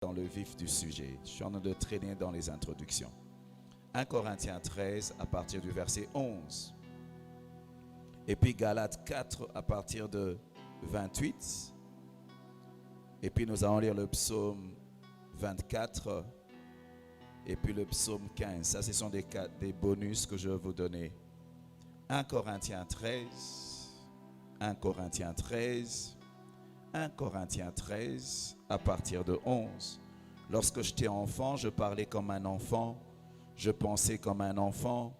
dans le vif du sujet. Je suis en train de traîner dans les introductions. 1 Corinthiens 13 à partir du verset 11. Et puis Galates 4 à partir de 28. Et puis nous allons lire le psaume 24. Et puis le psaume 15. Ça, ce sont des bonus que je vais vous donner. 1 Corinthiens 13. 1 Corinthiens 13. 1 Corinthiens 13 à partir de 11. Lorsque j'étais enfant, je parlais comme un enfant, je pensais comme un enfant,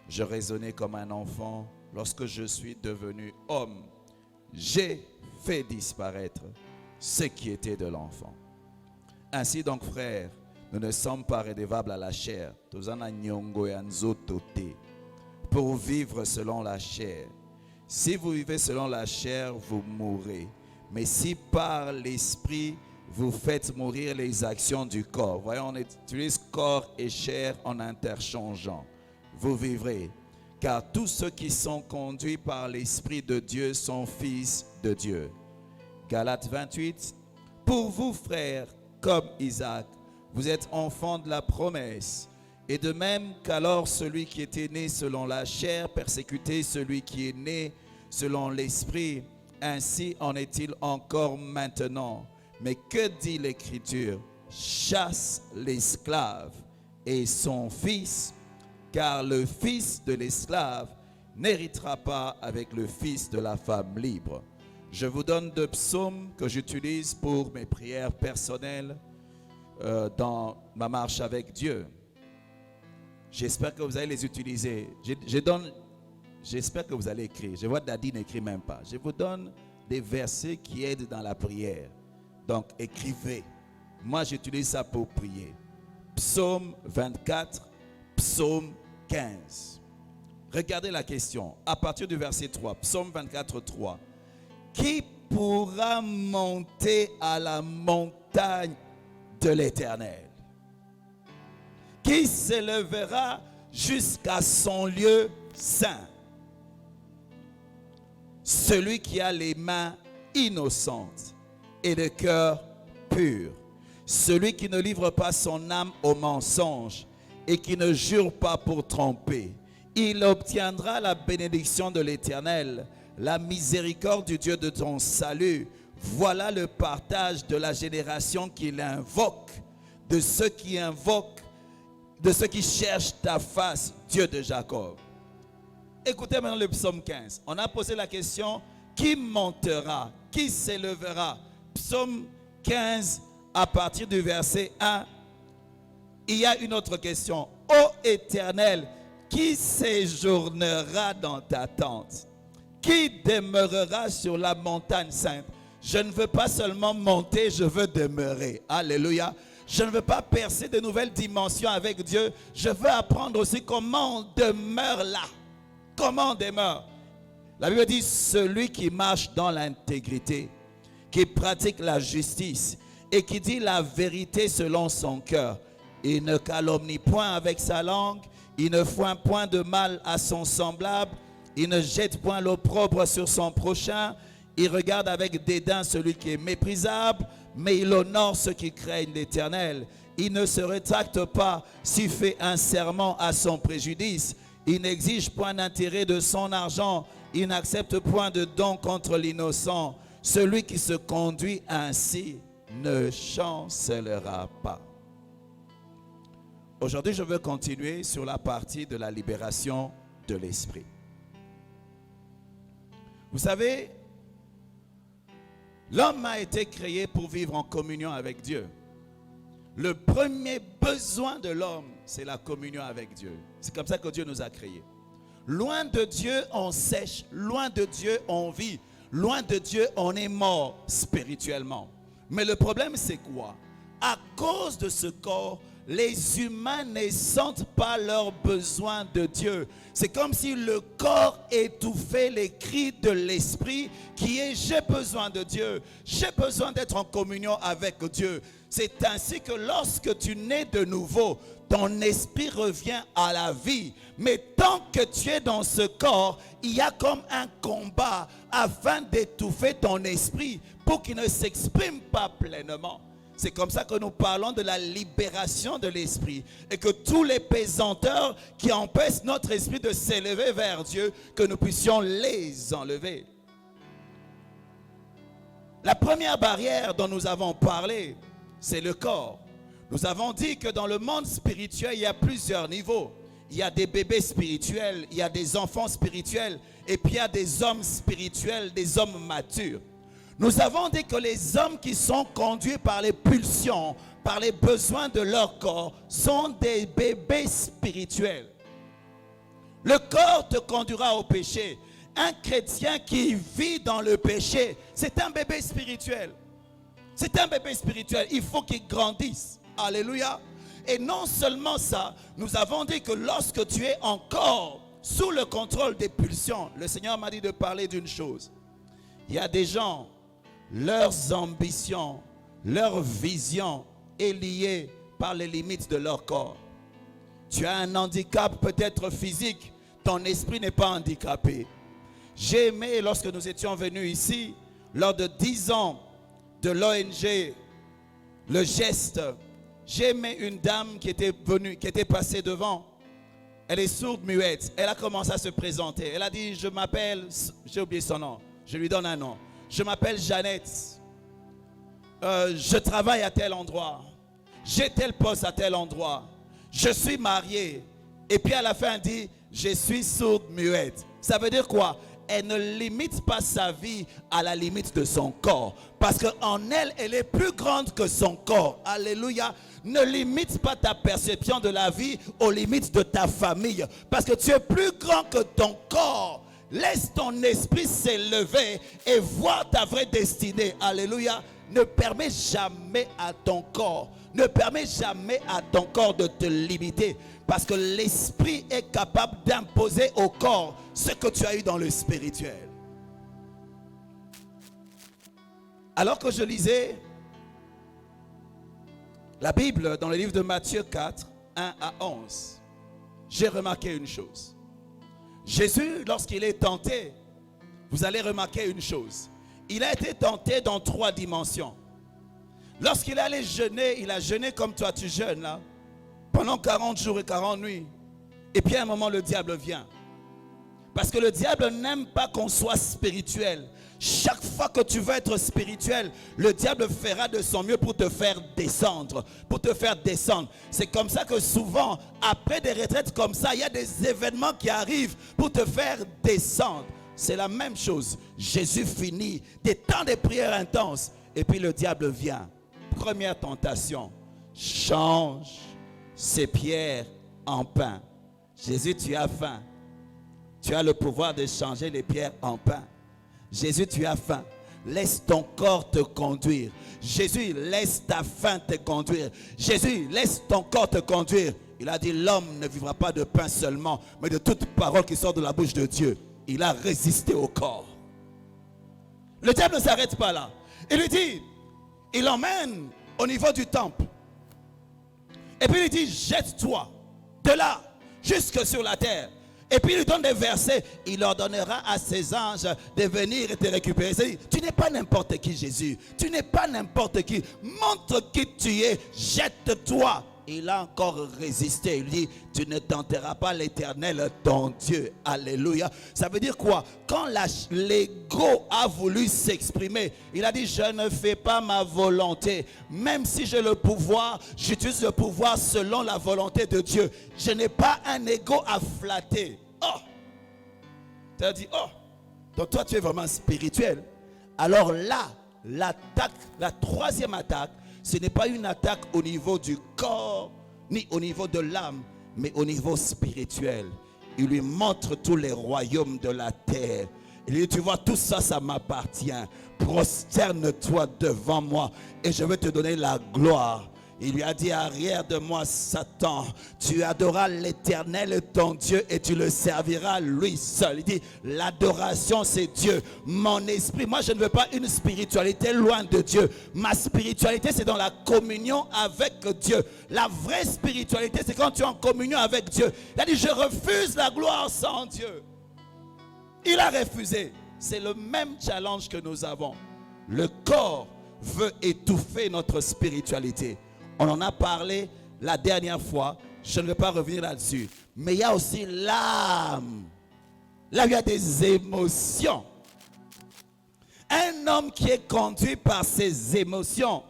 je raisonnais comme un enfant. Lorsque je suis devenu homme, j'ai fait disparaître ce qui était de l'enfant. Ainsi donc, frères, nous ne sommes pas redevables à la chair, pour vivre selon la chair. Si vous vivez selon la chair, vous mourrez. Mais si par l'esprit, vous faites mourir les actions du corps. Voyons, on utilise corps et chair en interchangeant. Vous vivrez. Car tous ceux qui sont conduits par l'esprit de Dieu sont fils de Dieu. Galates 28. Pour vous, frères, comme Isaac, vous êtes enfants de la promesse. Et de même qu'alors celui qui était né selon la chair persécutait celui qui est né selon l'esprit, ainsi en est-il encore maintenant. Mais que dit l'Écriture? Chasse l'esclave et son fils, car le fils de l'esclave n'héritera pas avec le fils de la femme libre. Je vous donne deux psaumes que j'utilise pour mes prières personnelles dans ma marche avec Dieu. J'espère que vous allez les utiliser. J'espère que vous allez écrire. Je vois Daddy n'écrit même pas. Je vous donne des versets qui aident dans la prière. Donc, écrivez. Moi, j'utilise ça pour prier. Psaume 24, psaume 15. Regardez la question. À partir du verset 3, psaume 24, 3. Qui pourra monter à la montagne de l'Éternel? Qui s'élèvera jusqu'à son lieu saint? Celui qui a les mains innocentes et le cœur pur. Celui qui ne livre pas son âme au mensonge et qui ne jure pas pour tromper. Il obtiendra la bénédiction de l'Éternel, la miséricorde du Dieu de ton salut. Voilà le partage de la génération qu'il invoque, de ceux qui invoquent, de ceux qui cherchent ta face, Dieu de Jacob. Écoutez maintenant le psaume 15. On a posé la question, qui montera, qui s'élèvera? Psaume 15 à partir du verset 1. Il y a une autre question. Ô Éternel, qui séjournera dans ta tente? Qui demeurera sur la montagne sainte? Je ne veux pas seulement monter, je veux demeurer. Alléluia. Je ne veux pas percer de nouvelles dimensions avec Dieu. Je veux apprendre aussi comment on demeure là. Comment on demeure? La Bible dit, celui qui marche dans l'intégrité, qui pratique la justice et qui dit la vérité selon son cœur. Il ne calomnie point avec sa langue, il ne foint point de mal à son semblable, il ne jette point l'opprobre sur son prochain, il regarde avec dédain celui qui est méprisable, mais il honore ceux qui craignent l'Éternel. Il ne se rétracte pas s'il fait un serment à son préjudice. Il n'exige point d'intérêt de son argent. Il n'accepte point de don contre l'innocent. Celui qui se conduit ainsi ne chancellera pas. Aujourd'hui, je veux continuer sur la partie de la libération de l'esprit. Vous savez, l'homme a été créé pour vivre en communion avec Dieu. Le premier besoin de l'homme, c'est la communion avec Dieu. C'est comme ça que Dieu nous a créés. Loin de Dieu, on sèche. Loin de Dieu, on vit. Loin de Dieu, on est mort spirituellement. Mais le problème, c'est quoi? À cause de ce corps, les humains ne sentent pas leurs besoins de Dieu. C'est comme si le corps étouffait les cris de l'esprit qui est « j'ai besoin de Dieu, j'ai besoin d'être en communion avec Dieu ». C'est ainsi que lorsque tu nais de nouveau, ton esprit revient à la vie. Mais tant que tu es dans ce corps, il y a comme un combat afin d'étouffer ton esprit pour qu'il ne s'exprime pas pleinement. C'est comme ça que nous parlons de la libération de l'esprit. Et que tous les pesanteurs qui empêchent notre esprit de s'élever vers Dieu, que nous puissions les enlever. La première barrière dont nous avons parlé, c'est le corps. Nous avons dit que dans le monde spirituel, il y a plusieurs niveaux. Il y a des bébés spirituels, il y a des enfants spirituels, et puis il y a des hommes spirituels, des hommes matures. Nous avons dit que les hommes qui sont conduits par les pulsions, par les besoins de leur corps, sont des bébés spirituels. Le corps te conduira au péché. Un chrétien qui vit dans le péché, c'est un bébé spirituel. C'est un bébé spirituel. Il faut qu'il grandisse. Alléluia. Et non seulement ça, nous avons dit que lorsque tu es encore sous le contrôle des pulsions, le Seigneur m'a dit de parler d'une chose. Il y a des gens, leurs ambitions, leur vision est liée par les limites de leur corps. Tu as un handicap peut-être physique, ton esprit n'est pas handicapé. J'ai aimé lorsque nous étions venus ici, lors de 10 ans de l'ONG, le geste. J'ai aimé une dame qui était venue, qui était passée devant. Elle est sourde, muette. Elle a commencé à se présenter. Elle a dit, je m'appelle, j'ai oublié son nom. Je lui donne un nom. Je m'appelle Jeannette. Je travaille à tel endroit. J'ai tel poste à tel endroit. Je suis mariée. Et puis à la fin, elle dit, je suis sourde, muette. Ça veut dire quoi? Elle ne limite pas sa vie à la limite de son corps. Parce qu'en elle, elle est plus grande que son corps. Alléluia. Ne limite pas ta perception de la vie aux limites de ta famille. Parce que tu es plus grand que ton corps. Laisse ton esprit s'élever et voir ta vraie destinée. Alléluia. Ne permets jamais à ton corps. Ne permets jamais à ton corps de te limiter. Parce que l'esprit est capable d'imposer au corps ce que tu as eu dans le spirituel. Alors que je lisais la Bible dans le livre de Matthieu 4, 1 à 11, j'ai remarqué une chose. Jésus, lorsqu'il est tenté, vous allez remarquer une chose. Il a été tenté dans 3 dimensions. Lorsqu'il allait jeûner, il a jeûné comme toi tu jeûnes là, pendant 40 jours et 40 nuits. Et puis à un moment, le diable vient. Parce que le diable n'aime pas qu'on soit spirituel. Chaque fois que tu veux être spirituel, le diable fera de son mieux pour te faire descendre. Pour te faire descendre. C'est comme ça que souvent, après des retraites comme ça, il y a des événements qui arrivent pour te faire descendre. C'est la même chose. Jésus finit des temps de prières intenses. Et puis le diable vient. Première tentation. Change ces pierres en pain. Jésus, tu as faim. Tu as le pouvoir de changer les pierres en pain. Jésus, tu as faim. Laisse ton corps te conduire. Jésus, laisse ta faim te conduire. Jésus, laisse ton corps te conduire. Il a dit, l'homme ne vivra pas de pain seulement, mais de toute parole qui sort de la bouche de Dieu. Il a résisté au corps. Le diable ne s'arrête pas là. Il lui dit, il l'emmène au niveau du temple. Et puis il dit, jette-toi de là jusque sur la terre. Et puis il lui donne des versets. Il ordonnera à ses anges de venir et te récupérer. Tu n'es pas n'importe qui, Jésus. Tu n'es pas n'importe qui. Montre qui tu es. Jette-toi. Il a encore résisté. Il dit, tu ne tenteras pas l'Éternel, ton Dieu. Alléluia. Ça veut dire quoi? Quand l'ego a voulu s'exprimer, il a dit, je ne fais pas ma volonté. Même si j'ai le pouvoir, j'utilise le pouvoir selon la volonté de Dieu. Je n'ai pas un ego à flatter. Oh! Tu as dit, oh! Donc toi, tu es vraiment spirituel. Alors là, l'attaque, la troisième attaque, ce n'est pas une attaque au niveau du corps, ni au niveau de l'âme, mais au niveau spirituel. Il lui montre tous les royaumes de la terre. Il lui dit, tu vois, tout ça, ça m'appartient. Prosterne-toi devant moi et je vais te donner la gloire. Il lui a dit, arrière de moi, Satan, tu adoreras l'Éternel ton Dieu et tu le serviras lui seul. Il dit, l'adoration c'est Dieu. Mon esprit, moi je ne veux pas une spiritualité loin de Dieu. Ma spiritualité c'est dans la communion avec Dieu. La vraie spiritualité c'est quand tu es en communion avec Dieu. Il a dit, je refuse la gloire sans Dieu. Il a refusé. C'est le même challenge que nous avons. Le corps veut étouffer notre spiritualité. On en a parlé la dernière fois, je ne vais pas revenir là-dessus. Mais il y a aussi l'âme. Là, il y a des émotions. Un homme qui est conduit par ses émotions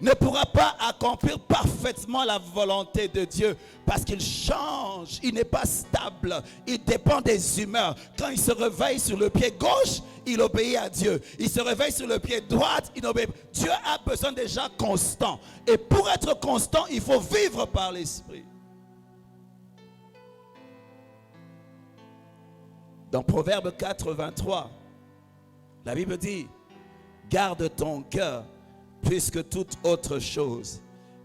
ne pourra pas accomplir parfaitement la volonté de Dieu parce qu'il change, il n'est pas stable, il dépend des humeurs. Quand il se réveille sur le pied gauche, il obéit à Dieu. Il se réveille sur le pied droit, il obéit. Dieu a besoin déjà constant. Et pour être constant, il faut vivre par l'Esprit. Dans Proverbe 4, 23, la Bible dit, garde ton cœur plus que toute autre chose,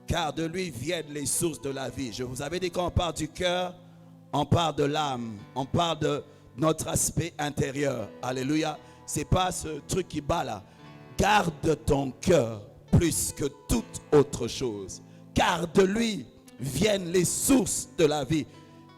car de lui viennent les sources de la vie. Je vous avais dit quand on parle du cœur, on parle de l'âme, on parle de notre aspect intérieur. Alléluia. C'est pas ce truc qui bat là. Garde ton cœur plus que toute autre chose, car de lui viennent les sources de la vie.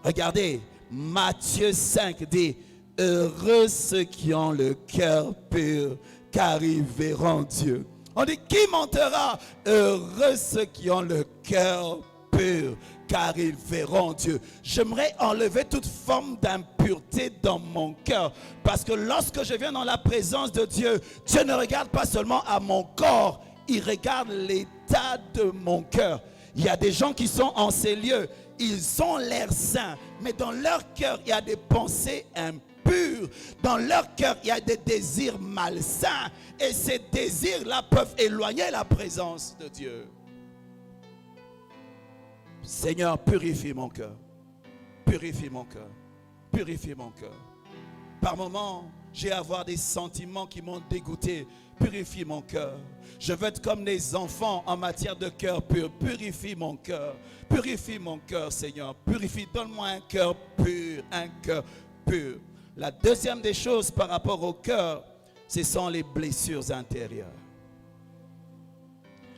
Regardez, Matthieu 5 dit, heureux ceux qui ont le cœur pur, car ils verront Dieu. On dit, qui montera? Heureux ceux qui ont le cœur pur, car ils verront Dieu. J'aimerais enlever toute forme d'impureté dans mon cœur, parce que lorsque je viens dans la présence de Dieu, Dieu ne regarde pas seulement à mon corps, il regarde l'état de mon cœur. Il y a des gens qui sont en ces lieux, ils ont l'air saints, mais dans leur cœur, il y a des pensées impures. Dans leur cœur, il y a des désirs malsains. Et ces désirs-là peuvent éloigner la présence de Dieu. Seigneur, purifie mon cœur. Purifie mon cœur. Purifie mon cœur. Par moments, j'ai à avoir des sentiments qui m'ont dégoûté. Purifie mon cœur. Je veux être comme les enfants en matière de cœur pur. Purifie mon cœur. Purifie mon cœur, Seigneur. Purifie. Donne-moi un cœur pur. Un cœur pur. La deuxième des choses par rapport au cœur, ce sont les blessures intérieures.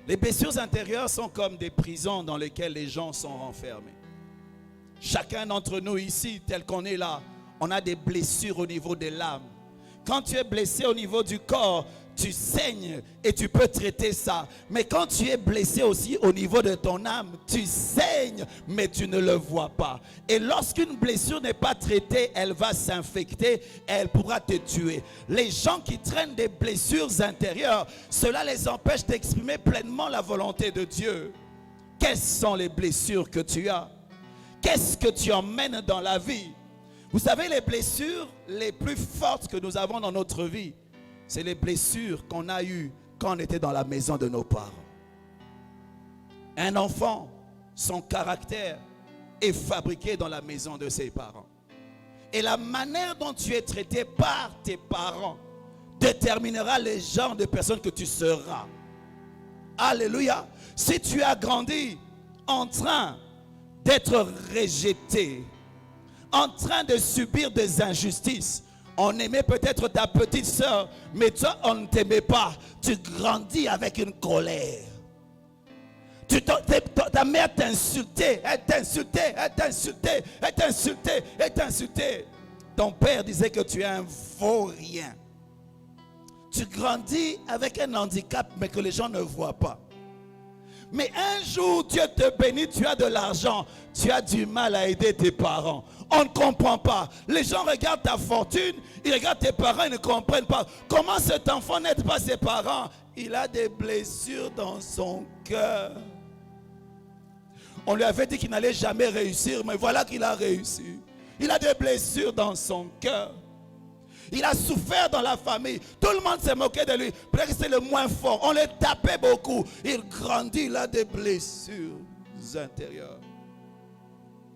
Les blessures intérieures sont comme des prisons dans lesquelles les gens sont enfermés. Chacun d'entre nous ici, tel qu'on est là, on a des blessures au niveau de l'âme. Quand tu es blessé au niveau du corps, tu saignes et tu peux traiter ça. Mais quand tu es blessé aussi au niveau de ton âme, tu saignes, mais tu ne le vois pas. Et lorsqu'une blessure n'est pas traitée, elle va s'infecter, elle pourra te tuer. Les gens qui traînent des blessures intérieures, cela les empêche d'exprimer pleinement la volonté de Dieu. Quelles sont les blessures que tu as? Qu'est-ce que tu emmènes dans la vie? Vous savez, les blessures les plus fortes que nous avons dans notre vie, c'est les blessures qu'on a eues quand on était dans la maison de nos parents. Un enfant, son caractère est fabriqué dans la maison de ses parents. Et la manière dont tu es traité par tes parents déterminera le genre de personne que tu seras. Alléluia. Si tu as grandi en train d'être rejeté, en train de subir des injustices, on aimait peut-être ta petite soeur, mais toi, on ne t'aimait pas. Tu grandis avec une colère. Ta mère t'insultait, elle t'insultait, elle t'insultait, elle t'insultait, elle t'insultait. Ton père disait que tu es un vaurien. Tu grandis avec un handicap, mais que les gens ne voient pas. Mais un jour, Dieu te bénit, tu as de l'argent, tu as du mal à aider tes parents. On ne comprend pas. Les gens regardent ta fortune, ils regardent tes parents, ils ne comprennent pas. Comment cet enfant n'aide pas ses parents? Il a des blessures dans son cœur. On lui avait dit qu'il n'allait jamais réussir, mais voilà qu'il a réussi. Il a des blessures dans son cœur. Il a souffert dans la famille. Tout le monde s'est moqué de lui. Peut-être que c'est le moins fort. On le tapait beaucoup. Il grandit, il a des blessures intérieures.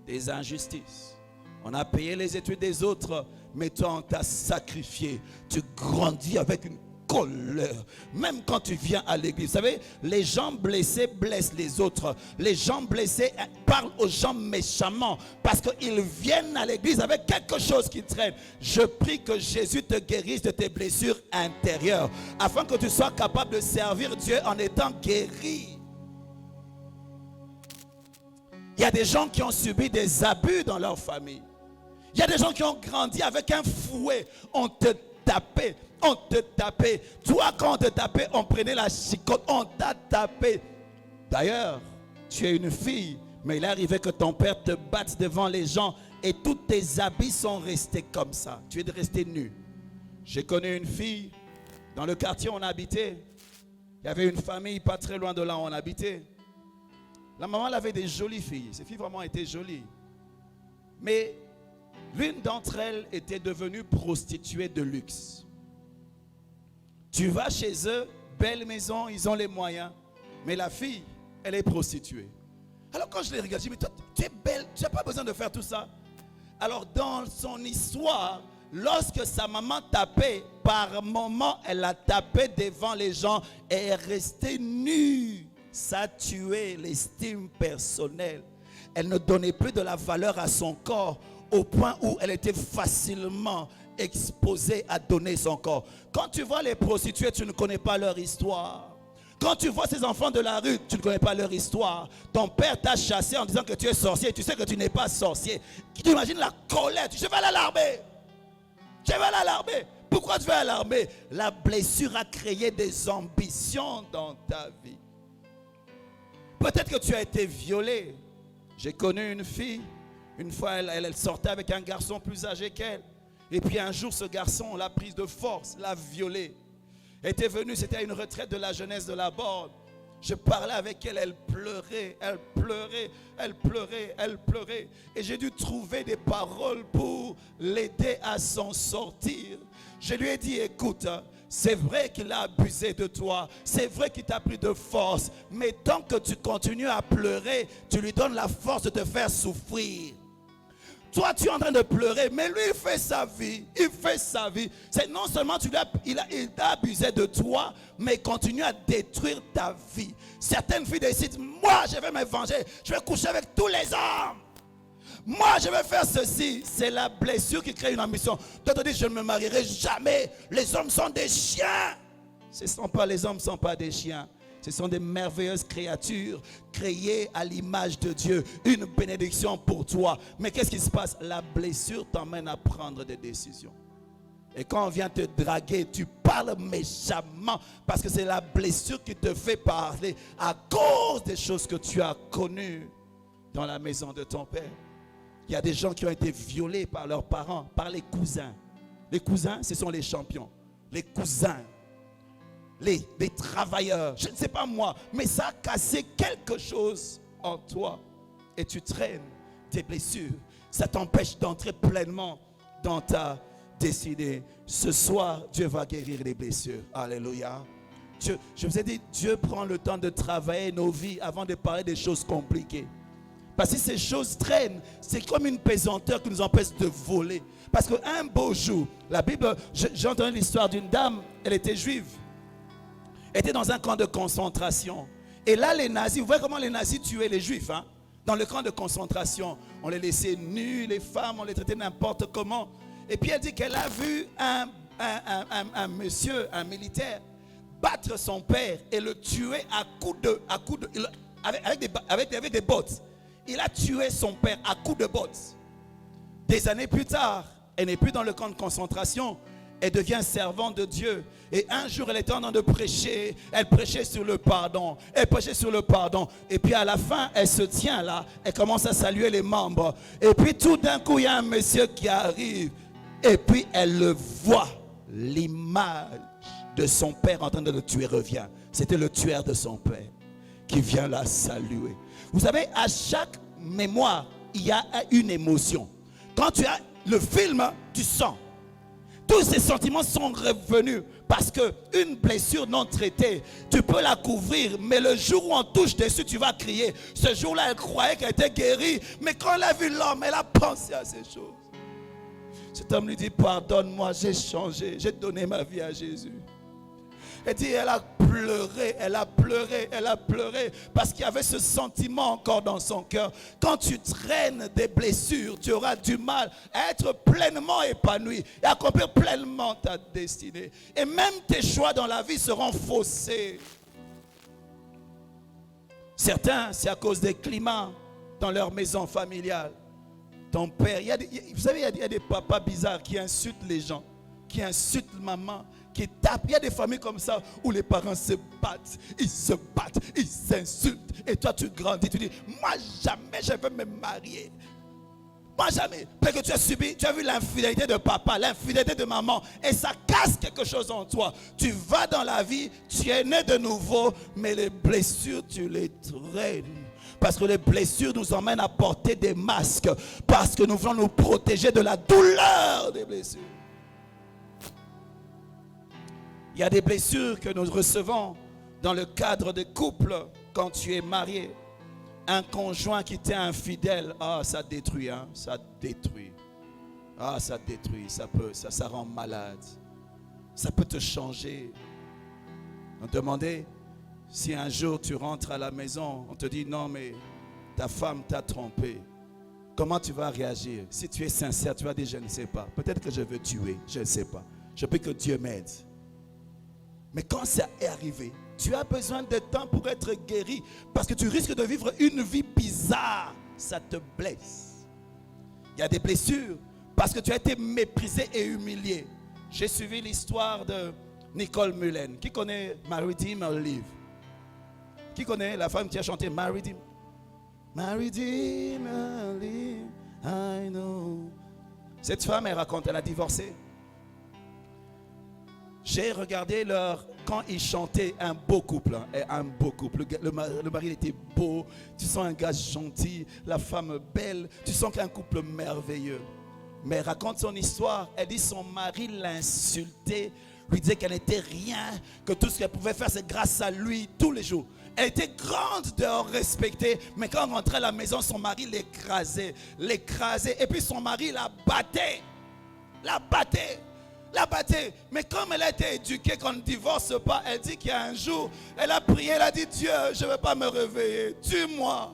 Des injustices. On a payé les études des autres, mais toi on t'a sacrifié. Tu grandis avec une colère. Même quand tu viens à l'église. Vous savez, les gens blessés blessent les autres. Les gens blessés parlent aux gens méchamment parce qu'ils viennent à l'église avec quelque chose qui traîne. Je prie que Jésus te guérisse de tes blessures intérieures afin que tu sois capable de servir Dieu en étant guéri. Il y a des gens qui ont subi des abus dans leur famille. Il y a des gens qui ont grandi avec un fouet. On te tapait. on te tapait. Toi, quand on te tapait, on prenait la chicotte, on t'a tapé. D'ailleurs, tu es une fille, mais il est arrivé que ton père te batte devant les gens et tous tes habits sont restés comme ça. Tu es resté nu. J'ai connu une fille, dans le quartier où on habitait. Il y avait une famille pas très loin de là où on habitait. La maman, elle avait des jolies filles. Ces filles vraiment étaient jolies. Mais l'une d'entre elles était devenue prostituée de luxe. Tu vas chez eux, belle maison, ils ont les moyens. Mais la fille, elle est prostituée. Alors quand je l'ai regardée, je me dis, mais toi, tu es belle, tu n'as pas besoin de faire tout ça. Alors dans son histoire, lorsque sa maman tapait, par moment, elle a tapé devant les gens et est restée nue. Ça a tué l'estime personnelle. Elle ne donnait plus de la valeur à son corps au point où elle était facilement exposée à donner son corps. Quand tu vois les prostituées, tu ne connais pas leur histoire. Quand tu vois ces enfants de la rue, tu ne connais pas leur histoire. Ton père t'a chassé en disant que tu es sorcier. Tu sais que tu n'es pas sorcier. Tu imagines la colère. Je vais aller à l'armée. Je vais aller à l'armée. Pourquoi tu vas à l'armée? La blessure a créé des ambitions dans ta vie. Peut-être que tu as été violé. J'ai connu une fille. Une fois, elle sortait avec un garçon plus âgé qu'elle. Et puis un jour, ce garçon l'a prise de force, l'a violée. Elle était venue, c'était à une retraite de la jeunesse de la Borne. Je parlais avec elle, elle pleurait, elle pleurait, elle pleurait, elle pleurait. Et j'ai dû trouver des paroles pour l'aider à s'en sortir. Je lui ai dit, écoute, c'est vrai qu'il a abusé de toi, c'est vrai qu'il t'a pris de force, mais tant que tu continues à pleurer, tu lui donnes la force de te faire souffrir. Toi, tu es en train de pleurer, mais lui, il fait sa vie. Il fait sa vie. C'est non seulement il a abusé de toi, mais il continue à détruire ta vie. Certaines filles décident, moi, je vais me venger. Je vais coucher avec tous les hommes. Moi, je vais faire ceci. C'est la blessure qui crée une ambition. Toi, tu dis, je ne me marierai jamais. Les hommes sont des chiens. Les hommes ne sont pas des chiens. Ce sont des merveilleuses créatures créées à l'image de Dieu. Une bénédiction pour toi. Mais qu'est-ce qui se passe? La blessure t'emmène à prendre des décisions. Et quand on vient te draguer, tu parles méchamment. Parce que c'est la blessure qui te fait parler à cause des choses que tu as connues dans la maison de ton père. Il y a des gens qui ont été violés par leurs parents, par les cousins. Les cousins, ce sont les champions. Les cousins. Les travailleurs, je ne sais pas moi, mais ça a cassé quelque chose en toi. Et tu traînes tes blessures. Ça t'empêche d'entrer pleinement dans ta destinée. Ce soir, Dieu va guérir les blessures. Alléluia. Je vous ai dit, Dieu prend le temps de travailler nos vies avant de parler des choses compliquées. Parce que ces choses traînent, c'est comme une pesanteur qui nous empêche de voler. Parce qu'un beau jour, la Bible, j'ai entendu l'histoire d'une dame, elle était juive. Était dans un camp de concentration. Et là, les nazis, vous voyez comment les nazis tuaient les juifs, hein? Dans le camp de concentration, on les laissait nus, les femmes, on les traitait n'importe comment. Et puis elle dit qu'elle a vu un monsieur, un militaire, battre son père et le tuer avec des bottes. Il a tué son père à coups de bottes. Des années plus tard, elle n'est plus dans le camp de concentration. Elle devient servante de Dieu. Et un jour, elle était en train de prêcher. Elle prêchait sur le pardon. Elle prêchait sur le pardon. Et puis à la fin, elle se tient là. Elle commence à saluer les membres. Et puis tout d'un coup, il y a un monsieur qui arrive. Et puis elle le voit. L'image de son père en train de le tuer revient. C'était le tueur de son père qui vient la saluer. Vous savez, à chaque mémoire, il y a une émotion. Quand tu as le film, tu sens. Tous ces sentiments sont revenus parce qu'une blessure non traitée, tu peux la couvrir, mais le jour où on touche dessus, tu vas crier. Ce jour-là, elle croyait qu'elle était guérie, mais quand elle a vu l'homme, elle a pensé à ces choses. Cet homme lui dit, pardonne-moi, j'ai changé, j'ai donné ma vie à Jésus. Elle dit, elle a pleuré, elle a pleuré, elle a pleuré parce qu'il y avait ce sentiment encore dans son cœur. Quand tu traînes des blessures, tu auras du mal à être pleinement épanoui et accomplir pleinement ta destinée. Et même tes choix dans la vie seront faussés. Certains, c'est à cause des climats dans leur maison familiale. Ton père, vous savez, il y a des papas bizarres qui insultent les gens, qui insultent maman, qui tapent. Il y a des familles comme ça où les parents se battent, ils s'insultent. Et toi, tu grandis, tu dis, moi jamais je veux me marier. Moi jamais. Parce que tu as subi, tu as vu l'infidélité de papa, l'infidélité de maman. Et ça casse quelque chose en toi. Tu vas dans la vie, tu es né de nouveau, mais les blessures, tu les traînes. Parce que les blessures nous emmènent à porter des masques. Parce que nous voulons nous protéger de la douleur des blessures. Il y a des blessures que nous recevons dans le cadre des couples quand tu es marié. Un conjoint qui t'est infidèle, ça détruit, ça détruit. Ça détruit, ça rend malade. Ça peut te changer. On te demandait si un jour tu rentres à la maison, on te dit non mais ta femme t'a trompé. Comment tu vas réagir? Si tu es sincère, tu vas dire je ne sais pas. Peut-être que je veux tuer, je ne sais pas. Je prie que Dieu m'aide. Mais quand ça est arrivé, tu as besoin de temps pour être guéri. Parce que tu risques de vivre une vie bizarre. Ça te blesse. Il y a des blessures parce que tu as été méprisé et humilié. J'ai suivi l'histoire de Nicole Mullen. Qui connaît Marry Dim or Live? Qui connaît la femme qui a chanté Marry Dim? Marry Dim or Live, I know. Cette femme, elle raconte, elle a divorcé. J'ai regardé quand ils chantaient, un beau couple, un beau couple. Le mari était beau, tu sens un gars gentil, la femme belle, tu sens qu'un couple merveilleux. Mais elle raconte son histoire, elle dit son mari l'insultait, lui disait qu'elle n'était rien, que tout ce qu'elle pouvait faire c'est grâce à lui tous les jours. Elle était grande de respecter, mais quand elle rentrait à la maison, son mari l'écrasait, et puis son mari la battait. Mais comme elle a été éduquée qu'on ne divorce pas, elle dit qu'il y a un jour, elle a prié, elle a dit Dieu, je ne veux pas me réveiller, tue-moi.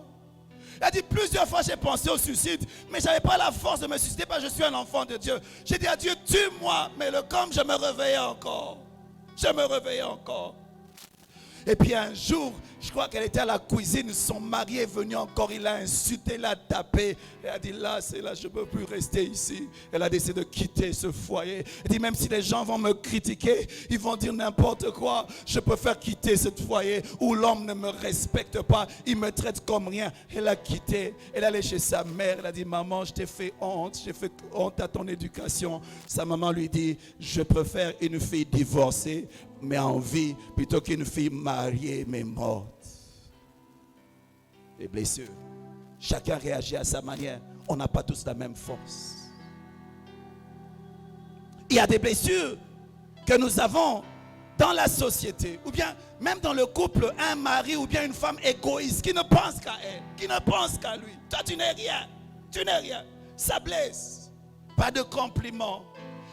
Elle a dit plusieurs fois j'ai pensé au suicide, mais je n'avais pas la force de me suicider parce que je suis un enfant de Dieu. J'ai dit à Dieu, tue-moi, mais comme je me réveillais encore. Et puis un jour, je crois qu'elle était à la cuisine, son mari est venu encore, il l'a insulté, il l'a tapé. Elle a dit là, c'est là, je ne peux plus rester ici. Elle a décidé de quitter ce foyer. Elle dit même si les gens vont me critiquer, ils vont dire n'importe quoi, je préfère quitter ce foyer où l'homme ne me respecte pas, il me traite comme rien. Elle a quitté, elle est allée chez sa mère, elle a dit maman, je t'ai fait honte à ton éducation. Sa maman lui dit, je préfère une fille divorcée mais en vie, plutôt qu'une fille mariée mais morte. Les blessures. Chacun réagit à sa manière. On n'a pas tous la même force. Il y a des blessures que nous avons dans la société, ou bien même dans le couple, un mari ou bien une femme égoïste qui ne pense qu'à elle, qui ne pense qu'à lui. Toi, tu n'es rien. Ça blesse. Pas de compliments.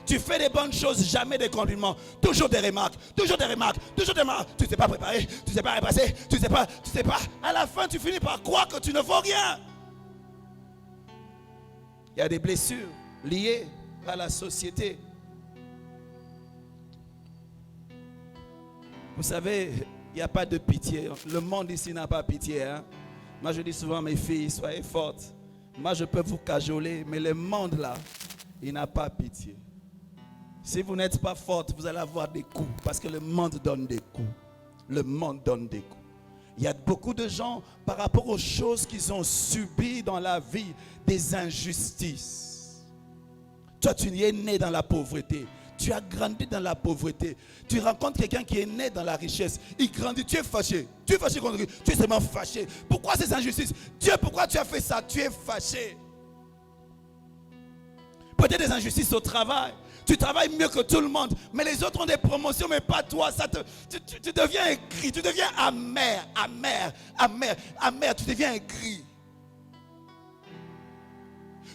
Tu fais des bonnes choses, jamais des compliments. Toujours des remarques. Tu ne t'es pas préparé, tu ne t'es pas repassé, tu ne sais pas. À la fin, tu finis par croire que tu ne vaux rien. Il y a des blessures liées à la société. Vous savez, il n'y a pas de pitié. Le monde ici n'a pas pitié. Moi, je dis souvent à mes filles, soyez fortes. Moi, je peux vous cajoler, mais le monde là, il n'a pas pitié. Si vous n'êtes pas forte, vous allez avoir des coups. Parce que le monde donne des coups. Il y a beaucoup de gens, par rapport aux choses qu'ils ont subies dans la vie, des injustices. Toi, tu es né dans la pauvreté. Tu as grandi dans la pauvreté. Tu rencontres quelqu'un qui est né dans la richesse. Il grandit, tu es fâché. Tu es fâché contre lui. Tu es seulement fâché. Pourquoi ces injustices? Dieu, pourquoi tu as fait ça? Tu es fâché. Peut-être des injustices au travail. Tu travailles mieux que tout le monde, mais les autres ont des promotions, mais pas toi. Tu deviens aigri, tu deviens amer, tu deviens aigri.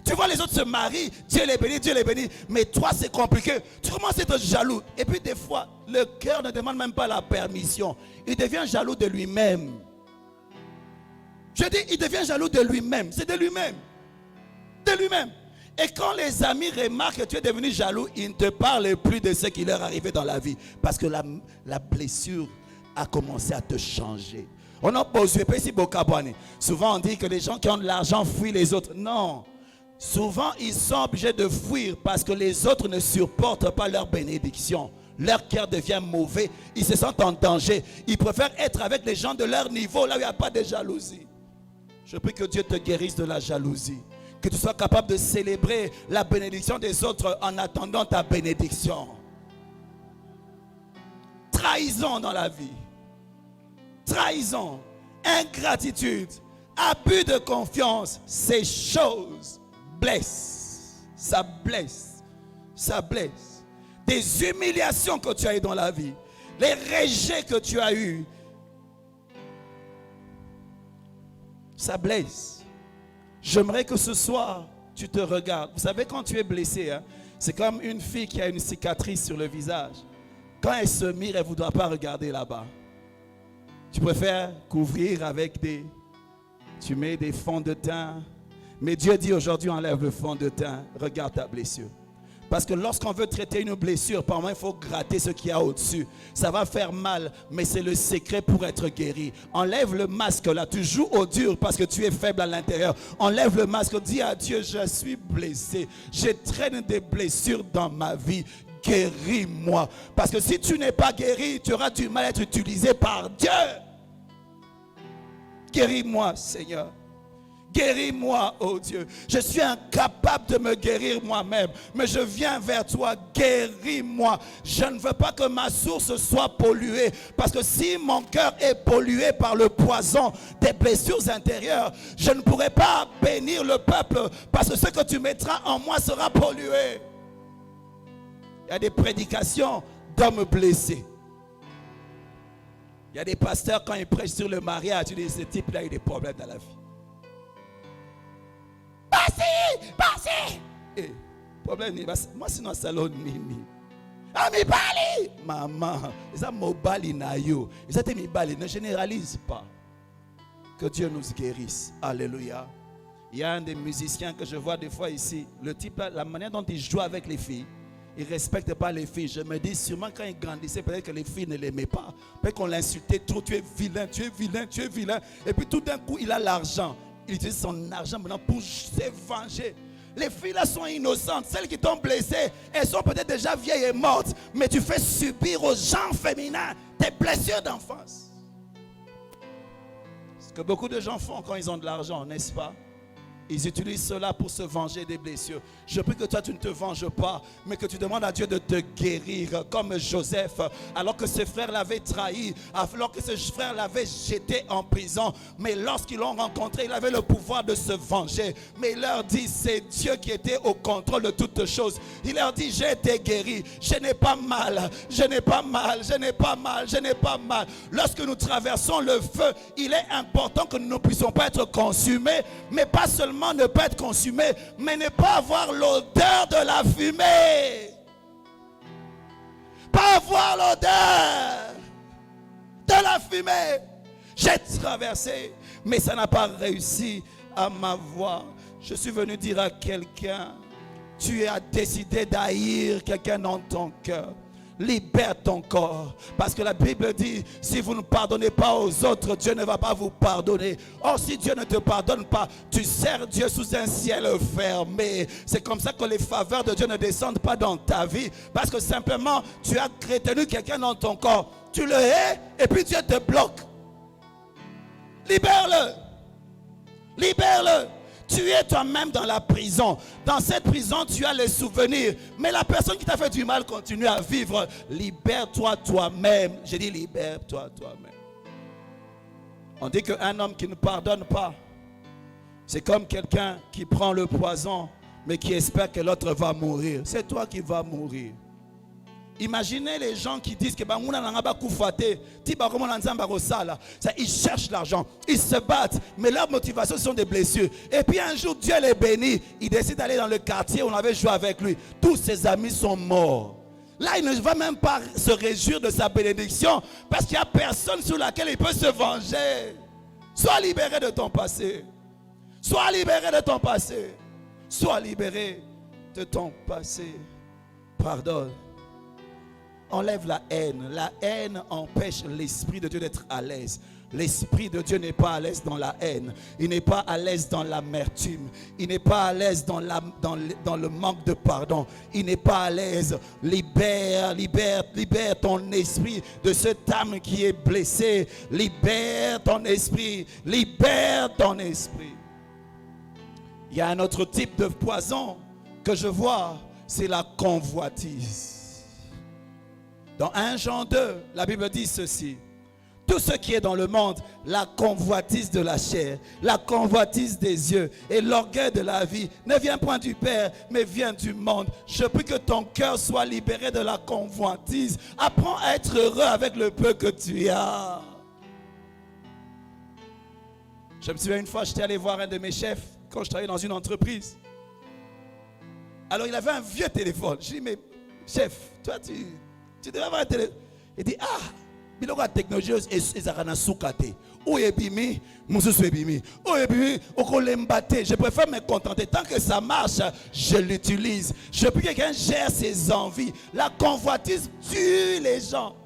Tu vois les autres se marient, Dieu les bénit, mais toi c'est compliqué. Tu commences à être jaloux. Et puis des fois, le cœur ne demande même pas la permission. Il devient jaloux de lui-même. Je dis, il devient jaloux de lui-même. C'est de lui-même. Et quand les amis remarquent que tu es devenu jaloux, ils ne te parlent plus de ce qui leur est arrivé dans la vie. Parce que la blessure a commencé à te changer. On n'a pas osé, souvent on dit que les gens qui ont de l'argent fuient les autres. Non. Souvent ils sont obligés de fuir parce que les autres ne supportent pas leur bénédiction. leur cœur devient mauvais, ils se sentent en danger. Ils préfèrent être avec les gens de leur niveau, là où il n'y a pas de jalousie. Je prie que Dieu te guérisse de la jalousie. Que tu sois capable de célébrer la bénédiction des autres en attendant ta bénédiction. Trahison dans la vie. Trahison, ingratitude, abus de confiance, ces choses blessent. Ça blesse. Ça blesse. Des humiliations que tu as eues dans la vie, les rejets que tu as eus, ça blesse. J'aimerais que ce soir, tu te regardes. Vous savez, quand tu es blessé, hein, c'est comme une fille qui a une cicatrice sur le visage. Quand elle se mire, elle ne voudra pas regarder là-bas. Tu préfères couvrir avec des... Tu mets des fonds de teint. Mais Dieu dit aujourd'hui, enlève le fond de teint. Regarde ta blessure. Parce que lorsqu'on veut traiter une blessure, par moment, il faut gratter ce qu'il y a au-dessus. Ça va faire mal, mais c'est le secret pour être guéri. Enlève le masque là. Tu joues au dur parce que tu es faible à l'intérieur. Enlève le masque. Dis à Dieu, je suis blessé. Je traîne des blessures dans ma vie. Guéris-moi. Parce que si tu n'es pas guéri, tu auras du mal à être utilisé par Dieu. Guéris-moi, Seigneur. Guéris-moi, oh Dieu. Je suis incapable de me guérir moi-même, mais je viens vers toi. Guéris-moi. Je ne veux pas que ma source soit polluée, parce que si mon cœur est pollué par le poison des blessures intérieures, je ne pourrai pas bénir le peuple, parce que ce que tu mettras en moi sera pollué. Il y a des prédications d'hommes blessés. Il y a des pasteurs, quand ils prêchent sur le mariage, tu dis, ce type-là, il a des problèmes dans la vie. Passez. Eh, problème, moi, sinon, salon, nini. Ah, mi bali. Maman, ça mo bali na yo. Ça te mi bali, ne généralise pas. Que Dieu nous guérisse. Alléluia. Il y a un des musiciens que je vois des fois ici. Le type, la manière dont il joue avec les filles, il ne respecte pas les filles. Je me dis, sûrement quand il grandissait, peut-être que les filles ne l'aimaient pas. Peut-être qu'on l'insultait trop. Tu es vilain, tu es vilain, tu es vilain. Et puis tout d'un coup, il a l'argent. Il utilise son argent maintenant pour se venger. Les filles là sont innocentes. Celles qui t'ont blessé, elles sont peut-être déjà vieilles et mortes. Mais tu fais subir aux gens féminins tes blessures d'enfance. Ce que beaucoup de gens font quand ils ont de l'argent, n'est-ce pas? Ils utilisent cela pour se venger des blessures. Je prie que toi tu ne te venges pas, mais que tu demandes à Dieu de te guérir comme Joseph, alors que ses frères l'avaient trahi, alors que ses frères l'avaient jeté en prison. Mais lorsqu'ils l'ont rencontré, il avait le pouvoir de se venger. Mais il leur dit, c'est Dieu qui était au contrôle de toutes choses. Il leur dit, j'ai été guéri, je n'ai pas mal, je n'ai pas mal, je n'ai pas mal, je n'ai pas mal. Lorsque nous traversons le feu, il est important que nous ne puissions pas être consumés, mais pas seulement ne pas être consumé, mais ne pas avoir l'odeur de la fumée. Pas avoir l'odeur de la fumée. J'ai traversé, mais ça n'a pas réussi à m'avoir. Je suis venu dire à quelqu'un, tu as décidé d'haïr quelqu'un dans ton cœur. Libère ton corps. Parce que la Bible dit, si vous ne pardonnez pas aux autres, Dieu ne va pas vous pardonner. Or, si Dieu ne te pardonne pas, tu sers Dieu sous un ciel fermé. C'est comme ça que les faveurs de Dieu ne descendent pas dans ta vie. Parce que simplement, tu as retenu quelqu'un dans ton corps. Tu le hais et puis Dieu te bloque. Libère-le. Libère-le. Tu es toi-même dans la prison. Dans cette prison, tu as les souvenirs. Mais la personne qui t'a fait du mal continue à vivre. Libère-toi toi-même. J'ai dit libère-toi toi-même. On dit qu'un homme qui ne pardonne pas, c'est comme quelqu'un qui prend le poison, mais qui espère que l'autre va mourir. C'est toi qui vas mourir. Imaginez les gens qui disent que ils cherchent l'argent, ils se battent, mais leur motivation sont des blessures. Et puis un jour Dieu les bénit, il décide d'aller dans le quartier où on avait joué avec lui. Tous ses amis sont morts. Là, il ne va même pas se réjouir de sa bénédiction parce qu'il n'y a personne sur laquelle il peut se venger. Sois libéré de ton passé. Sois libéré de ton passé. Sois libéré de ton passé. Pardonne. Enlève la haine. La haine empêche l'Esprit de Dieu d'être à l'aise. L'Esprit de Dieu n'est pas à l'aise dans la haine. Il n'est pas à l'aise dans l'amertume. Il n'est pas à l'aise dans le manque de pardon. Il n'est pas à l'aise. Libère ton esprit de cette âme qui est blessée. Libère ton esprit. Libère ton esprit. Il y a un autre type de poison que je vois, c'est la convoitise. Dans 1 Jean 2, la Bible dit ceci. Tout ce qui est dans le monde, la convoitise de la chair, la convoitise des yeux et l'orgueil de la vie ne vient point du Père, mais vient du monde. Je prie que ton cœur soit libéré de la convoitise. Apprends à être heureux avec le peu que tu as. Je me souviens une fois, j'étais allé voir un de mes chefs quand je travaillais dans une entreprise. Alors il avait un vieux téléphone. Je lui ai dit, mais chef, toi tu devrais avoir un téléphone. Il dit, biloko ya technologie ezaka na suka te. Oyo ebimi, mususu ebimi. Oyo ebimi, okolemba te. Je préfère me contenter. Tant que ça marche, je l'utilise. Je veux que quelqu'un gère ses envies. La convoitise tue les gens.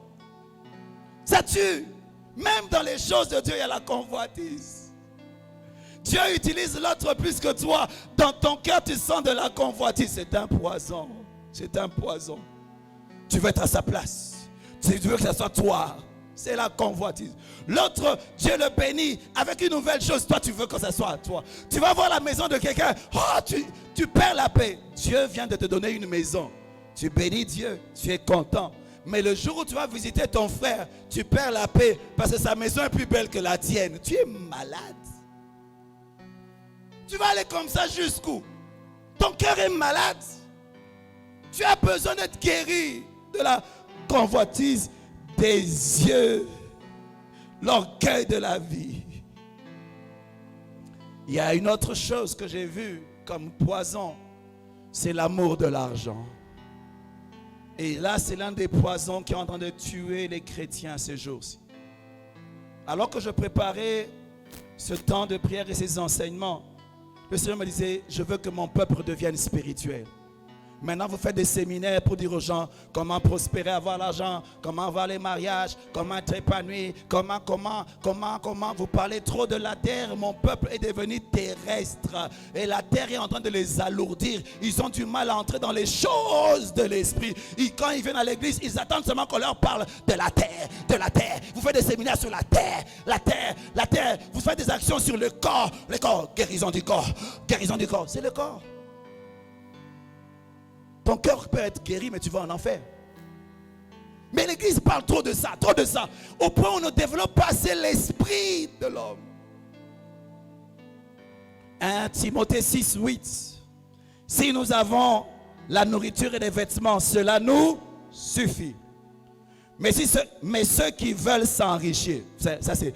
Ça tue. Même dans les choses de Dieu, il y a la convoitise. Dieu utilise l'autre plus que toi. Dans ton cœur, tu sens de la convoitise. C'est un poison. C'est un poison. Tu veux être à sa place. Tu veux que ce soit toi. C'est la convoitise. L'autre, Dieu le bénit avec une nouvelle chose. Toi, tu veux que ce soit à toi. Tu vas voir la maison de quelqu'un. Oh, tu perds la paix. Dieu vient de te donner une maison. Tu bénis Dieu. Tu es content. Mais le jour où tu vas visiter ton frère, tu perds la paix parce que sa maison est plus belle que la tienne. Tu es malade. Tu vas aller comme ça jusqu'où? Ton cœur est malade. Tu as besoin d'être guéri de la convoitise des yeux, l'orgueil de la vie. Il y a une autre chose que j'ai vue comme poison, c'est l'amour de l'argent. Et là, c'est l'un des poisons qui est en train de tuer les chrétiens ces jours-ci. Alors que je préparais ce temps de prière et ces enseignements, le Seigneur me disait, je veux que mon peuple devienne spirituel. Maintenant, vous faites des séminaires pour dire aux gens comment prospérer, avoir l'argent, comment avoir les mariages, comment être épanoui, comment. Vous parlez trop de la terre. Mon peuple est devenu terrestre et la terre est en train de les alourdir. Ils ont du mal à entrer dans les choses de l'esprit. Quand ils viennent à l'église, ils attendent seulement qu'on leur parle de la terre, de la terre. Vous faites des séminaires sur la terre, la terre, la terre. Vous faites des actions sur le corps, guérison du corps, c'est le corps. Ton cœur peut être guéri, mais tu vas en enfer. Mais l'église parle trop de ça, au point où on ne développe pas assez l'esprit de l'homme. 1 Timothée 6, 8. Si nous avons la nourriture et les vêtements, cela nous suffit. Mais ceux qui veulent s'enrichir, ça c'est,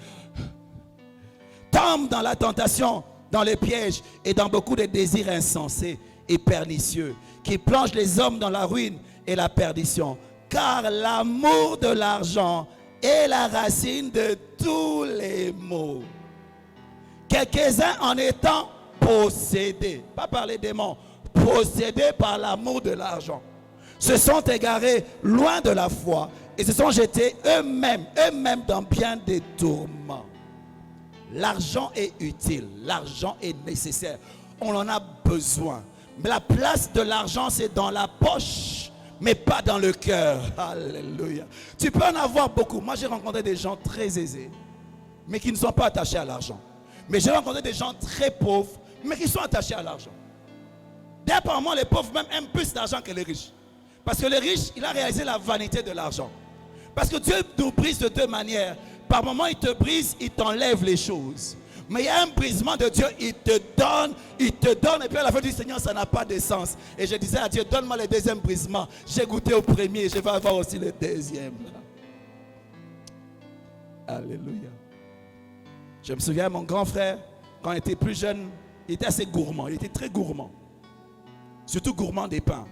tombent dans la tentation, dans les pièges et dans beaucoup de désirs insensés et pernicieux, qui plonge les hommes dans la ruine et la perdition. Car l'amour de l'argent est la racine de tous les maux. Quelques-uns en étant possédés, pas par les démons, possédés par l'amour de l'argent, se sont égarés loin de la foi et se sont jetés eux-mêmes dans bien des tourments. L'argent est utile, l'argent est nécessaire, on en a besoin. Mais la place de l'argent, c'est dans la poche, mais pas dans le cœur. Alléluia. Tu peux en avoir beaucoup. Moi, j'ai rencontré des gens très aisés, mais qui ne sont pas attachés à l'argent. Mais j'ai rencontré des gens très pauvres, mais qui sont attachés à l'argent. Apparemment, les pauvres même aiment plus l'argent que les riches. Parce que les riches, il a réalisé la vanité de l'argent. Parce que Dieu nous brise de deux manières. Par moments, il te brise, il t'enlève les choses. Mais il y a un brisement de Dieu, il te donne, et puis à la fin du Seigneur, ça n'a pas de sens. Et je disais à Dieu, donne-moi le deuxième brisement. J'ai goûté au premier, je vais avoir aussi le deuxième. Alléluia. Je me souviens, mon grand frère, quand il était plus jeune, il était assez gourmand, il était très gourmand. Surtout gourmand des pains.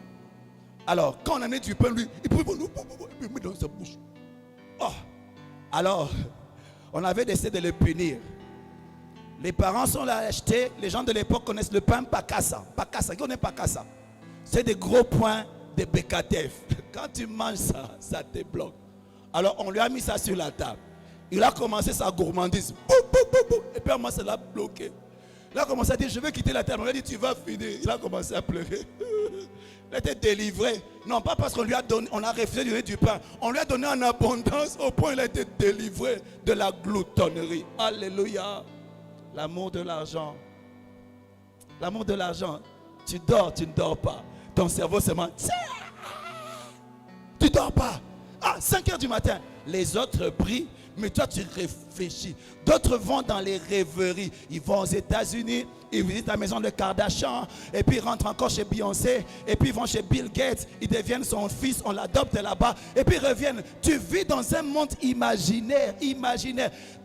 Alors, quand on amenait du pain, lui, il pouvait le mettre dans sa bouche. Oh. Alors, on avait décidé de le punir. Les parents sont là à acheter. Les gens de l'époque connaissent le pain Pakassa. Pakassa, qui connaît Pakassa? C'est des gros points de Bekatef. Quand tu manges ça, ça te bloque. Alors on lui a mis ça sur la table. Il a commencé sa gourmandise. Et puis à moi, ça l'a bloqué. Il a commencé à dire, je vais quitter la terre. On lui a dit, tu vas finir. Il a commencé à pleurer. Il a été délivré. Non, pas parce qu'on lui a donné, on a refusé de donner du pain. On lui a donné en abondance au point où il a été délivré de la gloutonnerie. Alléluia. L'amour de l'argent. L'amour de l'argent. Tu dors, tu ne dors pas. Ton cerveau se ment. Tu ne dors pas. 5 heures du matin. Les autres prient, mais toi tu réfléchis. D'autres vont dans les rêveries. Ils vont aux États-Unis, ils visitent la maison de Kardashian, et puis ils rentrent encore chez Beyoncé, et puis ils vont chez Bill Gates, ils deviennent son fils, on l'adopte là-bas, et puis ils reviennent. Tu vis dans un monde imaginaire.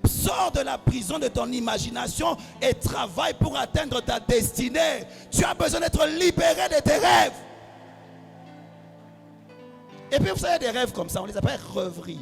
Sors de la prison de ton imagination et travaille pour atteindre ta destinée. Tu as besoin d'être libéré de tes rêves. Et puis vous savez, des rêves comme ça, on les appelle rêveries.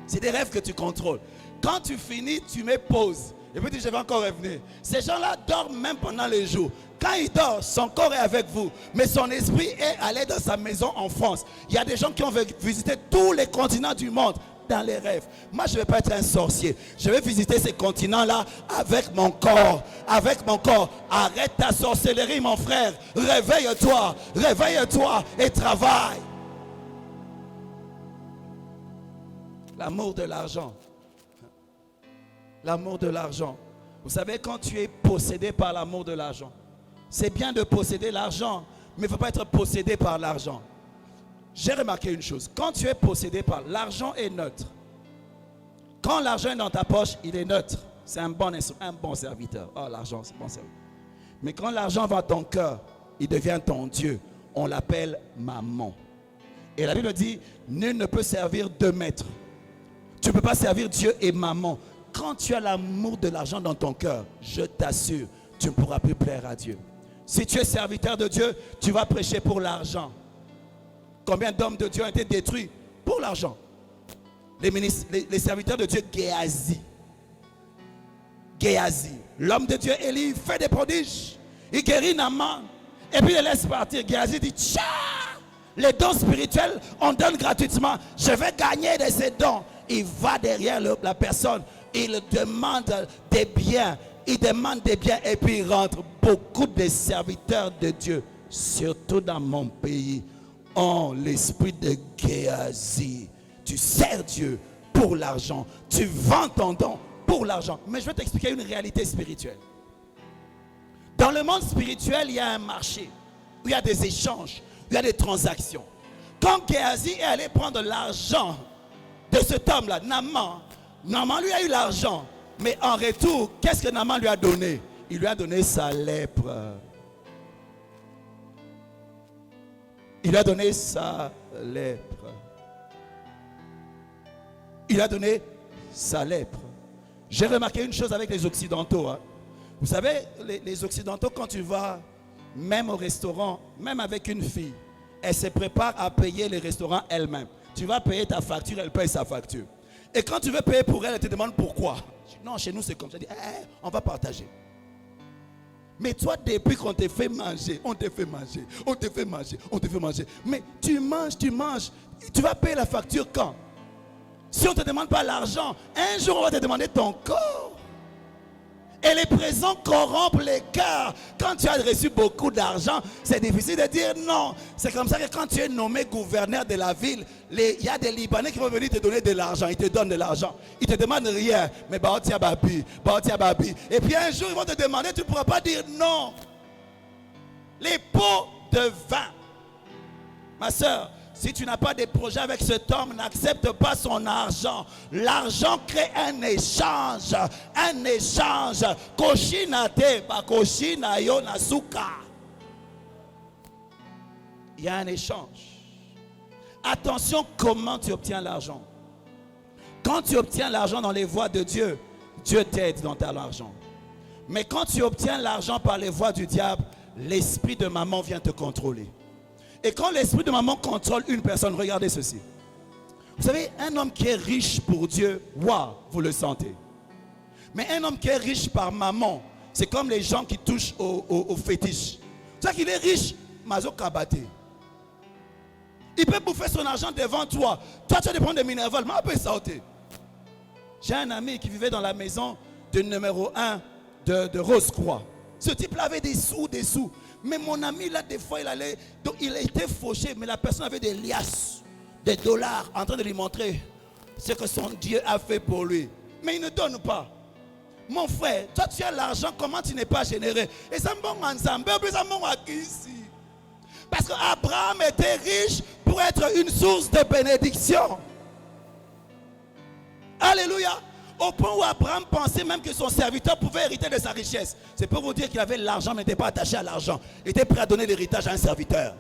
C'est des rêves que tu contrôles. Quand tu finis, tu mets pause. Et puis tu dis, je vais encore revenir. Ces gens-là dorment même pendant les jours. Quand il dort, son corps est avec vous. Mais son esprit est allé dans sa maison en France. Il y a des gens qui ont visité tous les continents du monde dans les rêves. Moi, je ne vais pas être un sorcier. Je vais visiter ces continents-là avec mon corps. Avec mon corps. Arrête ta sorcellerie, mon frère. Réveille-toi. Réveille-toi et travaille. L'amour de l'argent. L'amour de l'argent. Vous savez, quand tu es possédé par l'amour de l'argent, c'est bien de posséder l'argent, mais il ne faut pas être possédé par l'argent. J'ai remarqué une chose. Quand tu es possédé par l'argent est neutre. Quand l'argent est dans ta poche, il est neutre. C'est un bon serviteur. Oh, l'argent, c'est un bon serviteur. Mais quand l'argent va à ton cœur, il devient ton Dieu. On l'appelle maman. Et la Bible dit, nul ne peut servir deux maîtres. Tu ne peux pas servir Dieu et maman. Quand tu as l'amour de l'argent dans ton cœur, je t'assure, tu ne pourras plus plaire à Dieu. Si tu es serviteur de Dieu, tu vas prêcher pour l'argent. Combien d'hommes de Dieu ont été détruits pour l'argent? Les serviteurs de Dieu, Géasi. L'homme de Dieu, Élie, fait des prodiges. Il guérit Naaman. Et puis il laisse partir. Géasi dit, tcha, les dons spirituels, on donne gratuitement. Je vais gagner de ces dons. Il va derrière la personne. Il demande des biens. Il demande des biens et puis il rentre. Beaucoup de serviteurs de Dieu, surtout dans mon pays, ont l'esprit de Géasi. Tu sers Dieu pour l'argent. Tu vends ton don pour l'argent. Mais je vais t'expliquer une réalité spirituelle. Dans le monde spirituel, il y a un marché où il y a des échanges, où il y a des transactions. Quand Géasi est allé prendre l'argent de cet homme-là, Naaman lui a eu l'argent. Mais en retour, qu'est-ce que Naaman lui a donné? Il lui a donné sa lèpre. Il a donné sa lèpre. Il a donné sa lèpre. J'ai remarqué une chose avec les Occidentaux. Vous savez, les Occidentaux, quand tu vas même au restaurant, même avec une fille, elle se prépare à payer les restaurants elle-même. Tu vas payer ta facture, elle paye sa facture. Et quand tu veux payer pour elle, elle te demande pourquoi. Non, chez nous c'est comme ça. Je dis, on va partager. Mais toi, depuis qu'on te fait manger, on te fait manger. Mais tu manges. Tu vas payer la facture quand? Si on ne te demande pas l'argent, un jour on va te demander ton corps. Et les présents corrompent les cœurs. Quand tu as reçu beaucoup d'argent, c'est difficile de dire non. C'est comme ça que quand tu es nommé gouverneur de la ville, il y a des Libanais qui vont venir te donner de l'argent. Ils te donnent de l'argent. Ils ne te demandent rien. Mais babi. Et puis un jour, ils vont te demander, tu ne pourras pas dire non. Les pots de vin. Ma soeur, si tu n'as pas de projet avec cet homme, n'accepte pas son argent. L'argent crée un échange. Un échange. Koshinate, bakoshina yo nasuka. Il y a un échange. Attention comment tu obtiens l'argent. Quand tu obtiens l'argent dans les voies de Dieu, Dieu t'aide dans ton argent. Mais quand tu obtiens l'argent par les voies du diable, l'esprit de maman vient te contrôler. Et quand l'esprit de maman contrôle une personne, regardez ceci. Vous savez, un homme qui est riche pour Dieu, waouh, vous le sentez. Mais un homme qui est riche par maman, c'est comme les gens qui touchent au fétiche. C'est ça qu'il est riche, mazo kabate. Il peut bouffer son argent devant toi. Toi, tu vas te prendre des minervols, mais on peut sauter. J'ai un ami qui vivait dans la maison du numéro 1 de Rose-Croix. Ce type-là avait des sous. Mais mon ami, là, des fois, il était fauché, mais la personne avait des liasses, des dollars, en train de lui montrer ce que son Dieu a fait pour lui. Mais il ne donne pas. Mon frère, toi, tu as l'argent, comment tu n'es pas généreux? Et ça me bon ensemble, ça me ici. Parce qu'Abraham était riche pour être une source de bénédiction. Alléluia. Au point où Abraham pensait même que son serviteur pouvait hériter de sa richesse. C'est pour vous dire qu'il avait l'argent mais n'était pas attaché à l'argent. Il était prêt à donner l'héritage à un serviteur.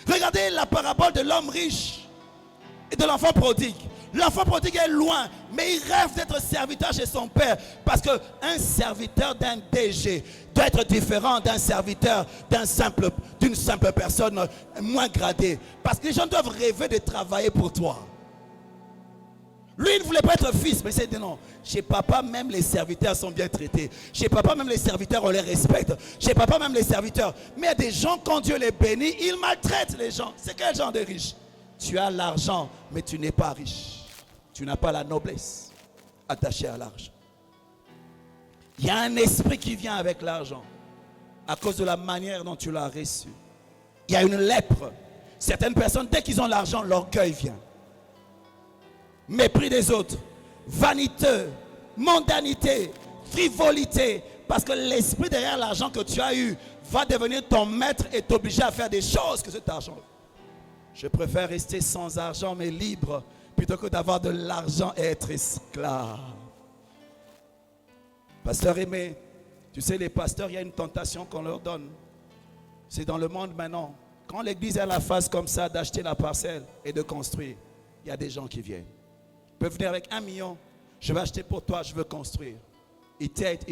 Regardez la parabole de l'homme riche et de l'enfant prodigue. L'enfant prodigue est loin, mais il rêve d'être serviteur chez son père. Parce qu'un serviteur d'un DG doit être différent d'un serviteur d'une simple personne moins gradée. Parce que les gens doivent rêver de travailler pour toi. Lui, il ne voulait pas être fils, mais il s'est dit non. Chez papa, même les serviteurs sont bien traités. Chez papa, même les serviteurs, on les respecte. Chez papa, même les serviteurs. Mais il y a des gens, quand Dieu les bénit, ils maltraitent les gens. C'est quel genre de riche? Tu as l'argent, mais tu n'es pas riche. Tu n'as pas la noblesse attachée à l'argent. Il y a un esprit qui vient avec l'argent à cause de la manière dont tu l'as reçu. Il y a une lèpre. Certaines personnes, dès qu'ils ont l'argent, l'orgueil vient. Mépris des autres, vaniteux, mondanité, frivolité. Parce que l'esprit derrière l'argent que tu as eu va devenir ton maître et t'obliger à faire des choses que cet argent. Je préfère rester sans argent mais libre plutôt que d'avoir de l'argent et être esclave. Pasteur Aimé, tu sais, les pasteurs, il y a une tentation qu'on leur donne. C'est dans le monde maintenant. Quand l'église a la phase comme ça d'acheter la parcelle et de construire, il y a des gens qui viennent. Ils peuvent venir avec 1 million. Je vais acheter pour toi, je veux construire. Ils t'aident.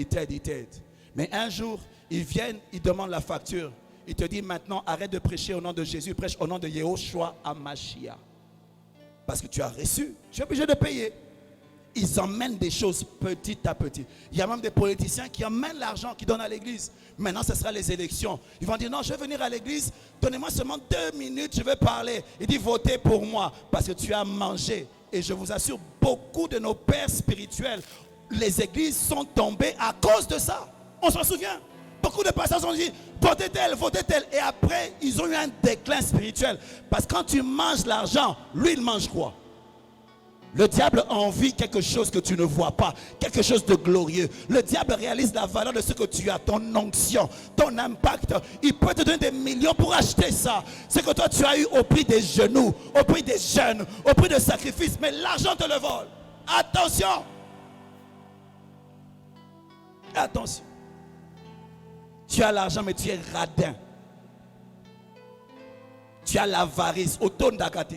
Mais un jour, ils viennent, ils demandent la facture. Ils te disent maintenant, arrête de prêcher au nom de Jésus, prêche au nom de Yehoshua HaMashiach. Parce que tu as reçu, tu es obligé de payer. Ils emmènent des choses petit à petit. Il y a même des politiciens qui emmènent l'argent, qui donnent à l'église. Maintenant, ce sera les élections. Ils vont dire, non, je vais venir à l'église, donnez-moi seulement 2 minutes, je vais parler. Il dit, votez pour moi, parce que tu as mangé. Et je vous assure, beaucoup de nos pères spirituels, les églises sont tombées à cause de ça. On s'en souvient. Beaucoup de pasteurs ont dit, votez tel. Et après, ils ont eu un déclin spirituel. Parce que quand tu manges l'argent, lui, il mange quoi? Le diable envie quelque chose que tu ne vois pas, quelque chose de glorieux. Le diable réalise la valeur de ce que tu as, ton onction, ton impact. Il peut te donner des millions pour acheter ça. Ce que toi tu as eu au prix des genoux, au prix des jeûnes, au prix de sacrifices. Mais l'argent te le vole. Attention. Attention. Tu as l'argent mais tu es radin. Tu as l'avarice, automne d'Akati.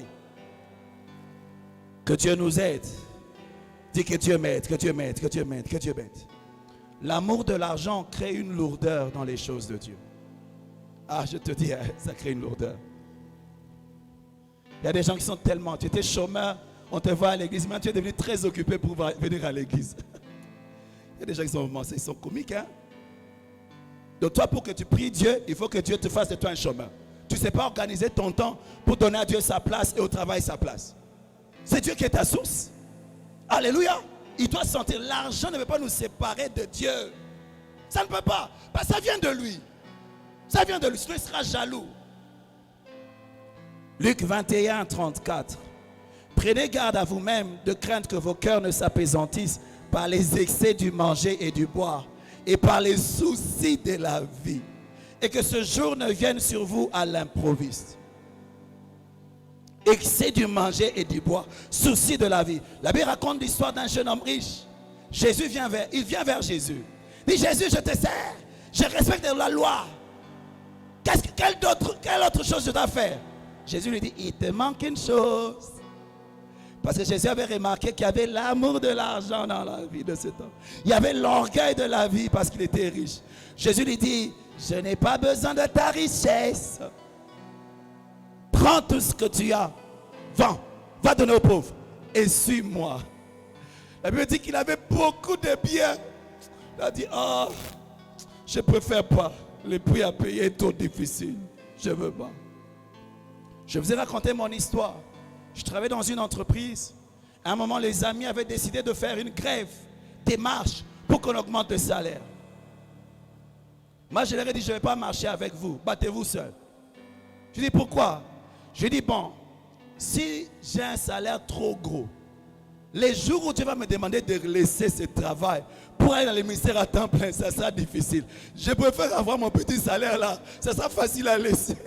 Que Dieu nous aide. Dis que Dieu m'aide, que Dieu m'aide, que Dieu m'aide, que Dieu m'aide. L'amour de l'argent crée une lourdeur dans les choses de Dieu. Ah, je te dis, ça crée une lourdeur. Il y a des gens qui sont tellement... Tu étais chômeur, on te voit à l'église, mais tu es devenu très occupé pour venir à l'église. Il y a des gens qui sont comiques, hein? Donc toi, pour que tu pries Dieu, il faut que Dieu te fasse de toi un chômeur. Tu ne sais pas organiser ton temps pour donner à Dieu sa place et au travail sa place. C'est Dieu qui est ta source. Alléluia. Il doit sentir. L'argent ne peut pas nous séparer de Dieu. Ça ne peut pas. Parce que ça vient de lui. Ça vient de lui. Sinon il sera jaloux. Luc 21, 34. Prenez garde à vous-même de craindre que vos cœurs ne s'apaisantissent par les excès du manger et du boire et par les soucis de la vie. Et que ce jour ne vienne sur vous à l'improviste. Excès du manger et du boire, souci de la vie. La Bible raconte l'histoire d'un jeune homme riche. Jésus vient vers Jésus. Il dit, Jésus, je te sers. Je respecte la loi. Quelle autre chose je dois faire? Jésus lui dit, il te manque une chose. Parce que Jésus avait remarqué qu'il y avait l'amour de l'argent dans la vie de cet homme. Il y avait l'orgueil de la vie parce qu'il était riche. Jésus lui dit, je n'ai pas besoin de ta richesse. Prends tout ce que tu as, vends, va donner aux pauvres et suis-moi. La Bible dit qu'il avait beaucoup de biens. Il a dit, oh, je préfère pas. Le prix à payer est trop difficile. Je veux pas. Je vous ai raconté mon histoire. Je travaillais dans une entreprise À un moment, les amis avaient décidé de faire une grève, des marches pour qu'on augmente le salaire. Moi, je leur ai dit, je ne vais pas marcher avec vous, battez-vous seul. Je dis, pourquoi? Je dis, bon, si j'ai un salaire trop gros, les jours où tu vas me demander de laisser ce travail pour aller dans le ministère à temps plein, ça sera difficile. Je préfère avoir mon petit salaire là, ça sera facile à laisser.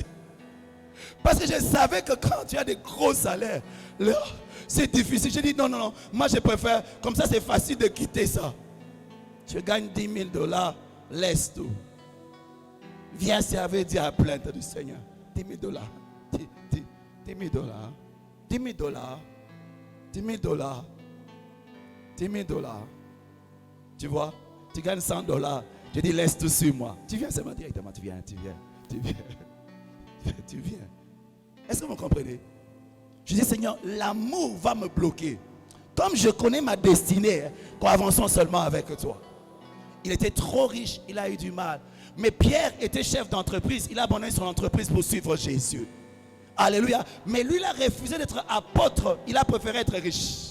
Parce que je savais que quand tu as des gros salaires, là, c'est difficile. J'ai dit non, non, non, moi je préfère, comme ça c'est facile de quitter ça. Tu gagnes 10 000 $, laisse tout. Viens servir Dieu à plainte du Seigneur. 10 000 $. 10 000 $. 10 000 $. 10 000 $. 10 000 $. Tu vois, tu gagnes 100 $. Je dis laisse tout sur moi. Tu viens seulement directement, tu viens. Tu viens. Est-ce que vous comprenez? Je dis Seigneur, l'amour va me bloquer. Comme je connais ma destinée, avançons seulement avec toi. Il était trop riche, il a eu du mal. Mais Pierre était chef d'entreprise, il a abandonné son entreprise pour suivre Jésus. Alléluia. Mais lui, il a refusé d'être apôtre, il a préféré être riche.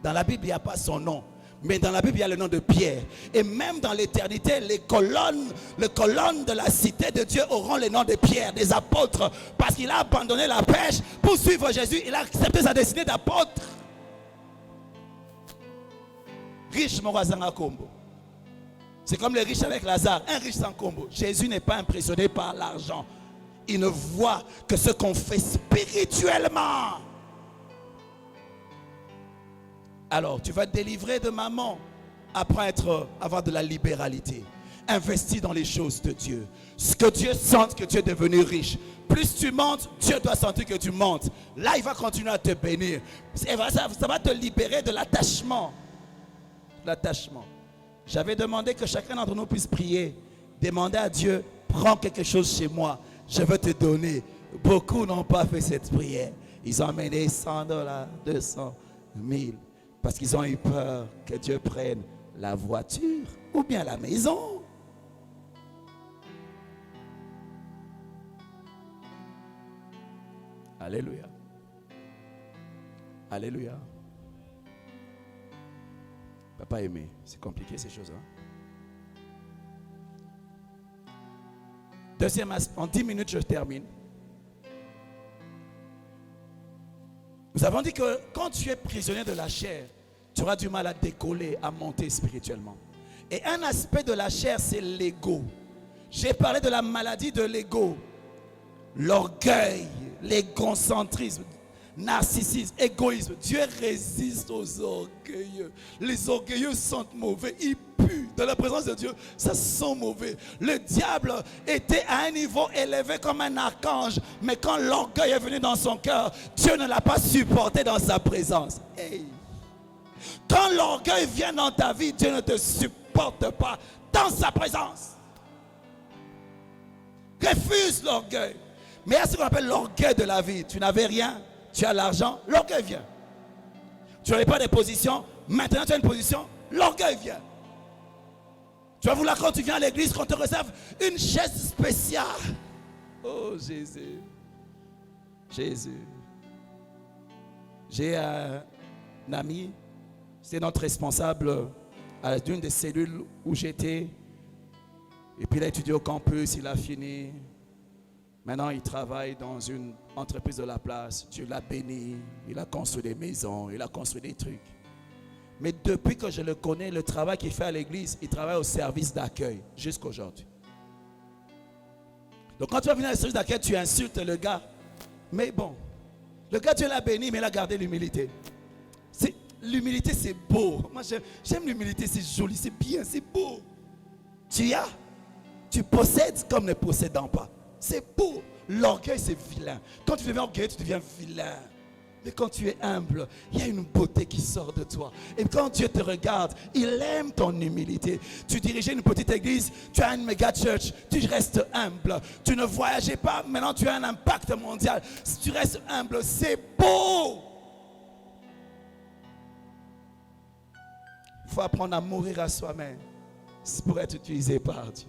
Dans la Bible, il n'y a pas son nom. Mais dans la Bible, il y a le nom de Pierre. Et même dans l'éternité, les colonnes de la cité de Dieu auront le nom de Pierre, des apôtres. Parce qu'il a abandonné la pêche pour suivre Jésus. Il a accepté sa destinée d'apôtre. Riche, mon voisin à Combo. C'est comme les riches avec Lazare. Un riche sans combo. Jésus n'est pas impressionné par l'argent. Il ne voit que ce qu'on fait spirituellement. Alors, tu vas te délivrer de maman. Apprends à avoir de la libéralité. Investis dans les choses de Dieu. Ce que Dieu sente que tu es devenu riche. Plus tu montes, Dieu doit sentir que tu montes. Là, il va continuer à te bénir. Ça va te libérer de l'attachement. L'attachement. J'avais demandé que chacun d'entre nous puisse prier. Demander à Dieu, prends quelque chose chez moi. Je veux te donner. Beaucoup n'ont pas fait cette prière. Ils ont amené 100 $, 200, 1000. Parce qu'ils ont eu peur que Dieu prenne la voiture ou bien la maison. Alléluia. Alléluia. Papa aimé, c'est compliqué ces choses. Deuxième aspect, en 10 minutes je termine. Nous avons dit que quand tu es prisonnier de la chair, tu auras du mal à décoller, à monter spirituellement. Et un aspect de la chair, c'est l'ego. J'ai parlé de la maladie de l'ego. L'orgueil, l'égocentrisme, narcissisme, égoïsme. Dieu résiste aux orgueilleux. Les orgueilleux sentent mauvais, ils puent. Dans la présence de Dieu, ça sent mauvais. Le diable était à un niveau élevé comme un archange. Mais quand l'orgueil est venu dans son cœur, Dieu ne l'a pas supporté dans sa présence. Hey. Quand l'orgueil vient dans ta vie, Dieu ne te supporte pas dans sa présence. Refuse l'orgueil. Mais il y a ce qu'on appelle l'orgueil de la vie. Tu n'avais rien, tu as l'argent, l'orgueil vient. Tu n'avais pas de position, maintenant tu as une position, l'orgueil vient. Tu vas vouloir quand tu viens à l'église qu'on te réserve une chaise spéciale. Oh Jésus. Jésus. J'ai un ami, c'est notre responsable à l'une des cellules où j'étais. Et puis il a étudié au campus, il a fini. Maintenant, il travaille dans une entreprise de la place. Dieu l'a béni. Il a construit des maisons, il a construit des trucs. Mais depuis que je le connais, le travail qu'il fait à l'église, il travaille au service d'accueil jusqu'à aujourd'hui. Donc quand tu vas venir au service d'accueil, tu insultes le gars. Mais bon, le gars, Dieu l'a béni, mais il a gardé l'humilité. L'humilité, c'est beau. Moi, j'aime l'humilité, c'est joli, c'est bien, c'est beau. Tu possèdes comme ne possédant pas. C'est beau. L'orgueil, c'est vilain. Quand tu deviens orgueilleux, tu deviens vilain. Mais quand tu es humble, il y a une beauté qui sort de toi. Et quand Dieu te regarde, il aime ton humilité. Tu dirigeais une petite église, tu as une méga church, tu restes humble. Tu ne voyageais pas, maintenant tu as un impact mondial. Si tu restes humble, c'est beau. Il faut apprendre à mourir à soi-même pour être utilisé par Dieu.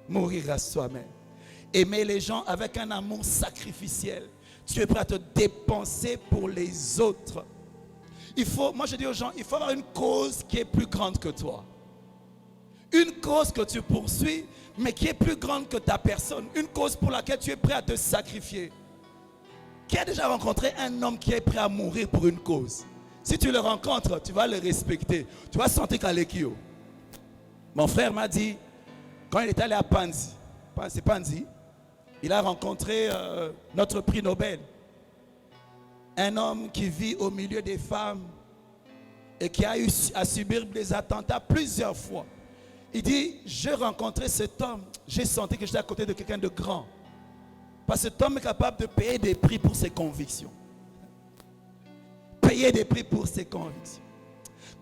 Mourir à soi-même. Aimer les gens avec un amour sacrificiel. Tu es prêt à te dépenser pour les autres. Moi je dis aux gens, il faut avoir une cause qui est plus grande que toi. Une cause que tu poursuis, mais qui est plus grande que ta personne. Une cause pour laquelle tu es prêt à te sacrifier. Qui a déjà rencontré un homme qui est prêt à mourir pour une cause? Si tu le rencontres, tu vas le respecter. Tu vas sentir Kalekio. Mon frère m'a dit, quand il est allé à Panzi, c'est Panzi, il a rencontré notre prix Nobel. Un homme qui vit au milieu des femmes et qui a eu à subir des attentats plusieurs fois. Il dit, j'ai rencontré cet homme, j'ai senti que j'étais à côté de quelqu'un de grand. Parce que cet homme est capable de payer des prix pour ses convictions. Payer des prix pour ses convictions.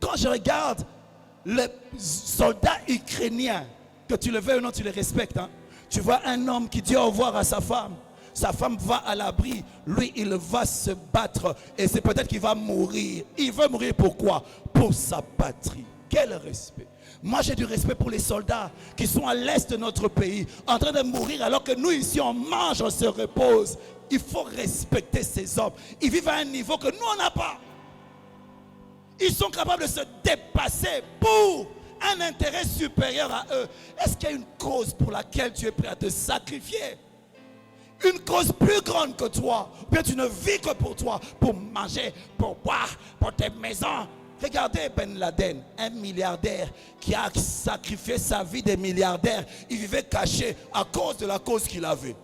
Quand je regarde les soldats ukrainiens, que tu le veuilles ou non, tu les respectes. Hein? Tu vois un homme qui dit au revoir à sa femme. Sa femme va à l'abri. Lui, il va se battre. Et c'est peut-être qu'il va mourir. Il veut mourir pourquoi? Pour sa patrie. Quel respect. Moi, j'ai du respect pour les soldats qui sont à l'est de notre pays, en train de mourir alors que nous, ici, on mange, on se repose. Il faut respecter ces hommes. Ils vivent à un niveau que nous, on n'a pas. Ils sont capables de se dépasser pour un intérêt supérieur à eux. Est-ce qu'il y a une cause pour laquelle tu es prêt à te sacrifier? Une cause plus grande que toi. Ou bien tu ne vis que pour toi, pour manger, pour boire, pour tes maisons. Regardez Ben Laden, un milliardaire qui a sacrifié sa vie des milliardaires. Il vivait caché à cause de la cause qu'il avait.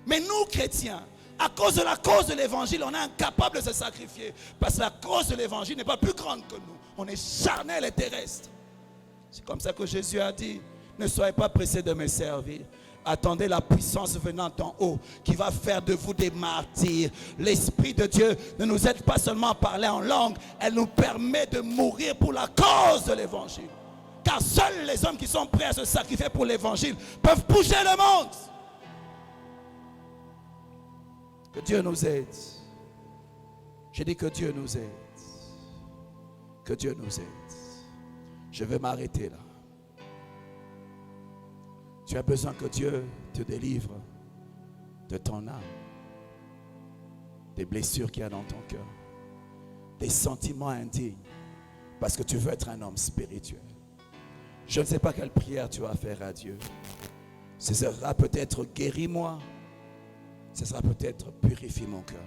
Mais nous, chrétiens, à cause de la cause de l'évangile, on est incapable de se sacrifier. Parce que la cause de l'évangile n'est pas plus grande que nous. On est charnel et terrestre. C'est comme ça que Jésus a dit, ne soyez pas pressés de me servir. Attendez la puissance venant d'en haut qui va faire de vous des martyrs. L'Esprit de Dieu ne nous aide pas seulement à parler en langue, elle nous permet de mourir pour la cause de l'évangile. Car seuls les hommes qui sont prêts à se sacrifier pour l'évangile peuvent bouger le monde. Que Dieu nous aide. Je dis que Dieu nous aide. Que Dieu nous aide. Je vais m'arrêter là. Tu as besoin que Dieu te délivre de ton âme, des blessures qu'il y a dans ton cœur, des sentiments indignes, parce que tu veux être un homme spirituel. Je ne sais pas quelle prière tu vas faire à Dieu. Ce sera peut-être guéris-moi, ce sera peut-être purifie mon cœur.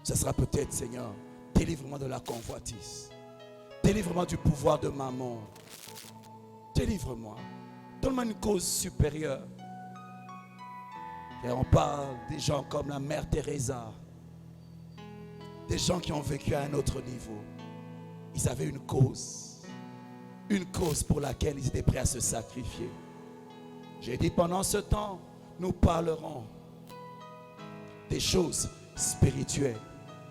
Ce sera peut-être, Seigneur, délivre-moi de la convoitise, délivre-moi du pouvoir de maman, délivre-moi. Donne-moi une cause supérieure. Et on parle des gens comme la mère Teresa, des gens qui ont vécu à un autre niveau. Ils avaient une cause pour laquelle ils étaient prêts à se sacrifier. J'ai dit pendant ce temps, nous parlerons des choses spirituelles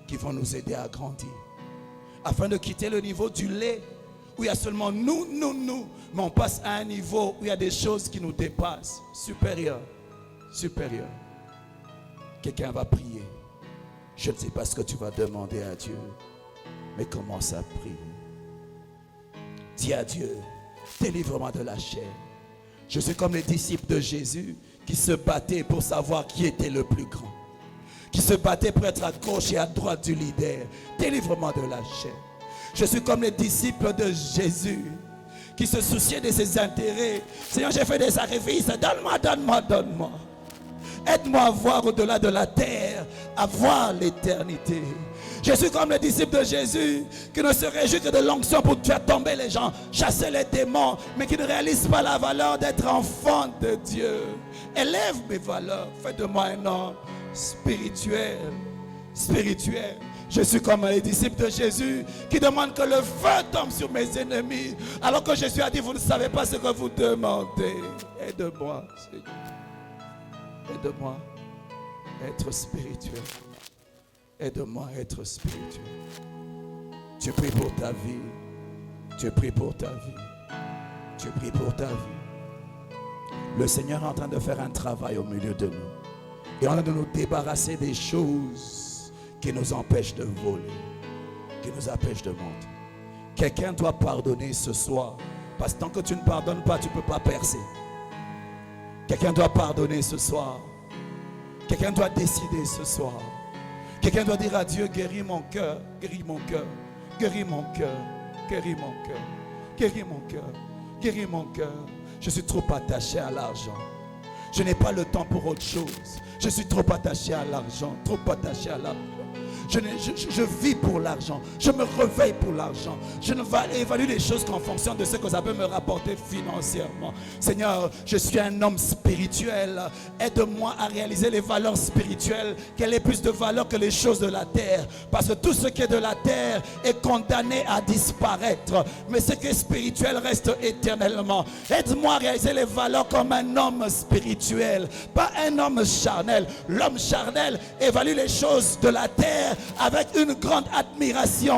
qui vont nous aider à grandir. Afin de quitter le niveau du lait, où il y a seulement nous, mais on passe à un niveau où il y a des choses qui nous dépassent, supérieures. Quelqu'un va prier. Je ne sais pas ce que tu vas demander à Dieu, mais commence à prier. Dis à Dieu, délivre-moi de la chair. Je suis comme les disciples de Jésus qui se battaient pour savoir qui était le plus grand, qui se battaient pour être à gauche et à droite du leader. Délivre-moi de la chair. Je suis comme les disciples de Jésus qui se souciaient de ses intérêts. Seigneur, j'ai fait des sacrifices. Donne-moi. Aide-moi à voir au-delà de la terre, à voir l'éternité. Je suis comme les disciples de Jésus qui ne se réjouissent que de l'onction pour faire tomber les gens, chasser les démons, mais qui ne réalisent pas la valeur d'être enfant de Dieu. Élève mes valeurs. Fais de moi un homme spirituel. Je suis comme les disciples de Jésus qui demandent que le feu tombe sur mes ennemis. Alors que Jésus a dit, vous ne savez pas ce que vous demandez. Aide-moi, Seigneur. Aide-moi à être spirituel. Aide-moi à être spirituel. Tu pries pour ta vie. Tu pries pour ta vie. Tu pries pour ta vie. Le Seigneur est en train de faire un travail au milieu de nous. Et en train de nous débarrasser des choses qui nous empêche de voler, qui nous empêche de monter. Quelqu'un doit pardonner ce soir, parce que tant que tu ne pardonnes pas, tu ne peux pas percer. Quelqu'un doit pardonner ce soir. Quelqu'un doit décider ce soir. Quelqu'un doit dire à Dieu, guéris mon cœur, guéris mon cœur, guéris mon cœur, guéris mon cœur, guéris mon cœur, guéris mon cœur. Je suis trop attaché à l'argent. Je n'ai pas le temps pour autre chose. Je suis trop attaché à l'argent, trop attaché à l'argent. Je vis pour l'argent. Je me réveille pour l'argent. Je ne vais évaluer les choses qu'en fonction de ce que ça peut me rapporter financièrement. Seigneur, je suis un homme spirituel. Aide-moi à réaliser les valeurs spirituelles, qu'elle ait plus de valeur que les choses de la terre. Parce que tout ce qui est de la terre est condamné à disparaître. Mais ce qui est spirituel reste éternellement. Aide-moi à réaliser les valeurs comme un homme spirituel, pas un homme charnel. L'homme charnel évalue les choses de la terre avec une grande admiration.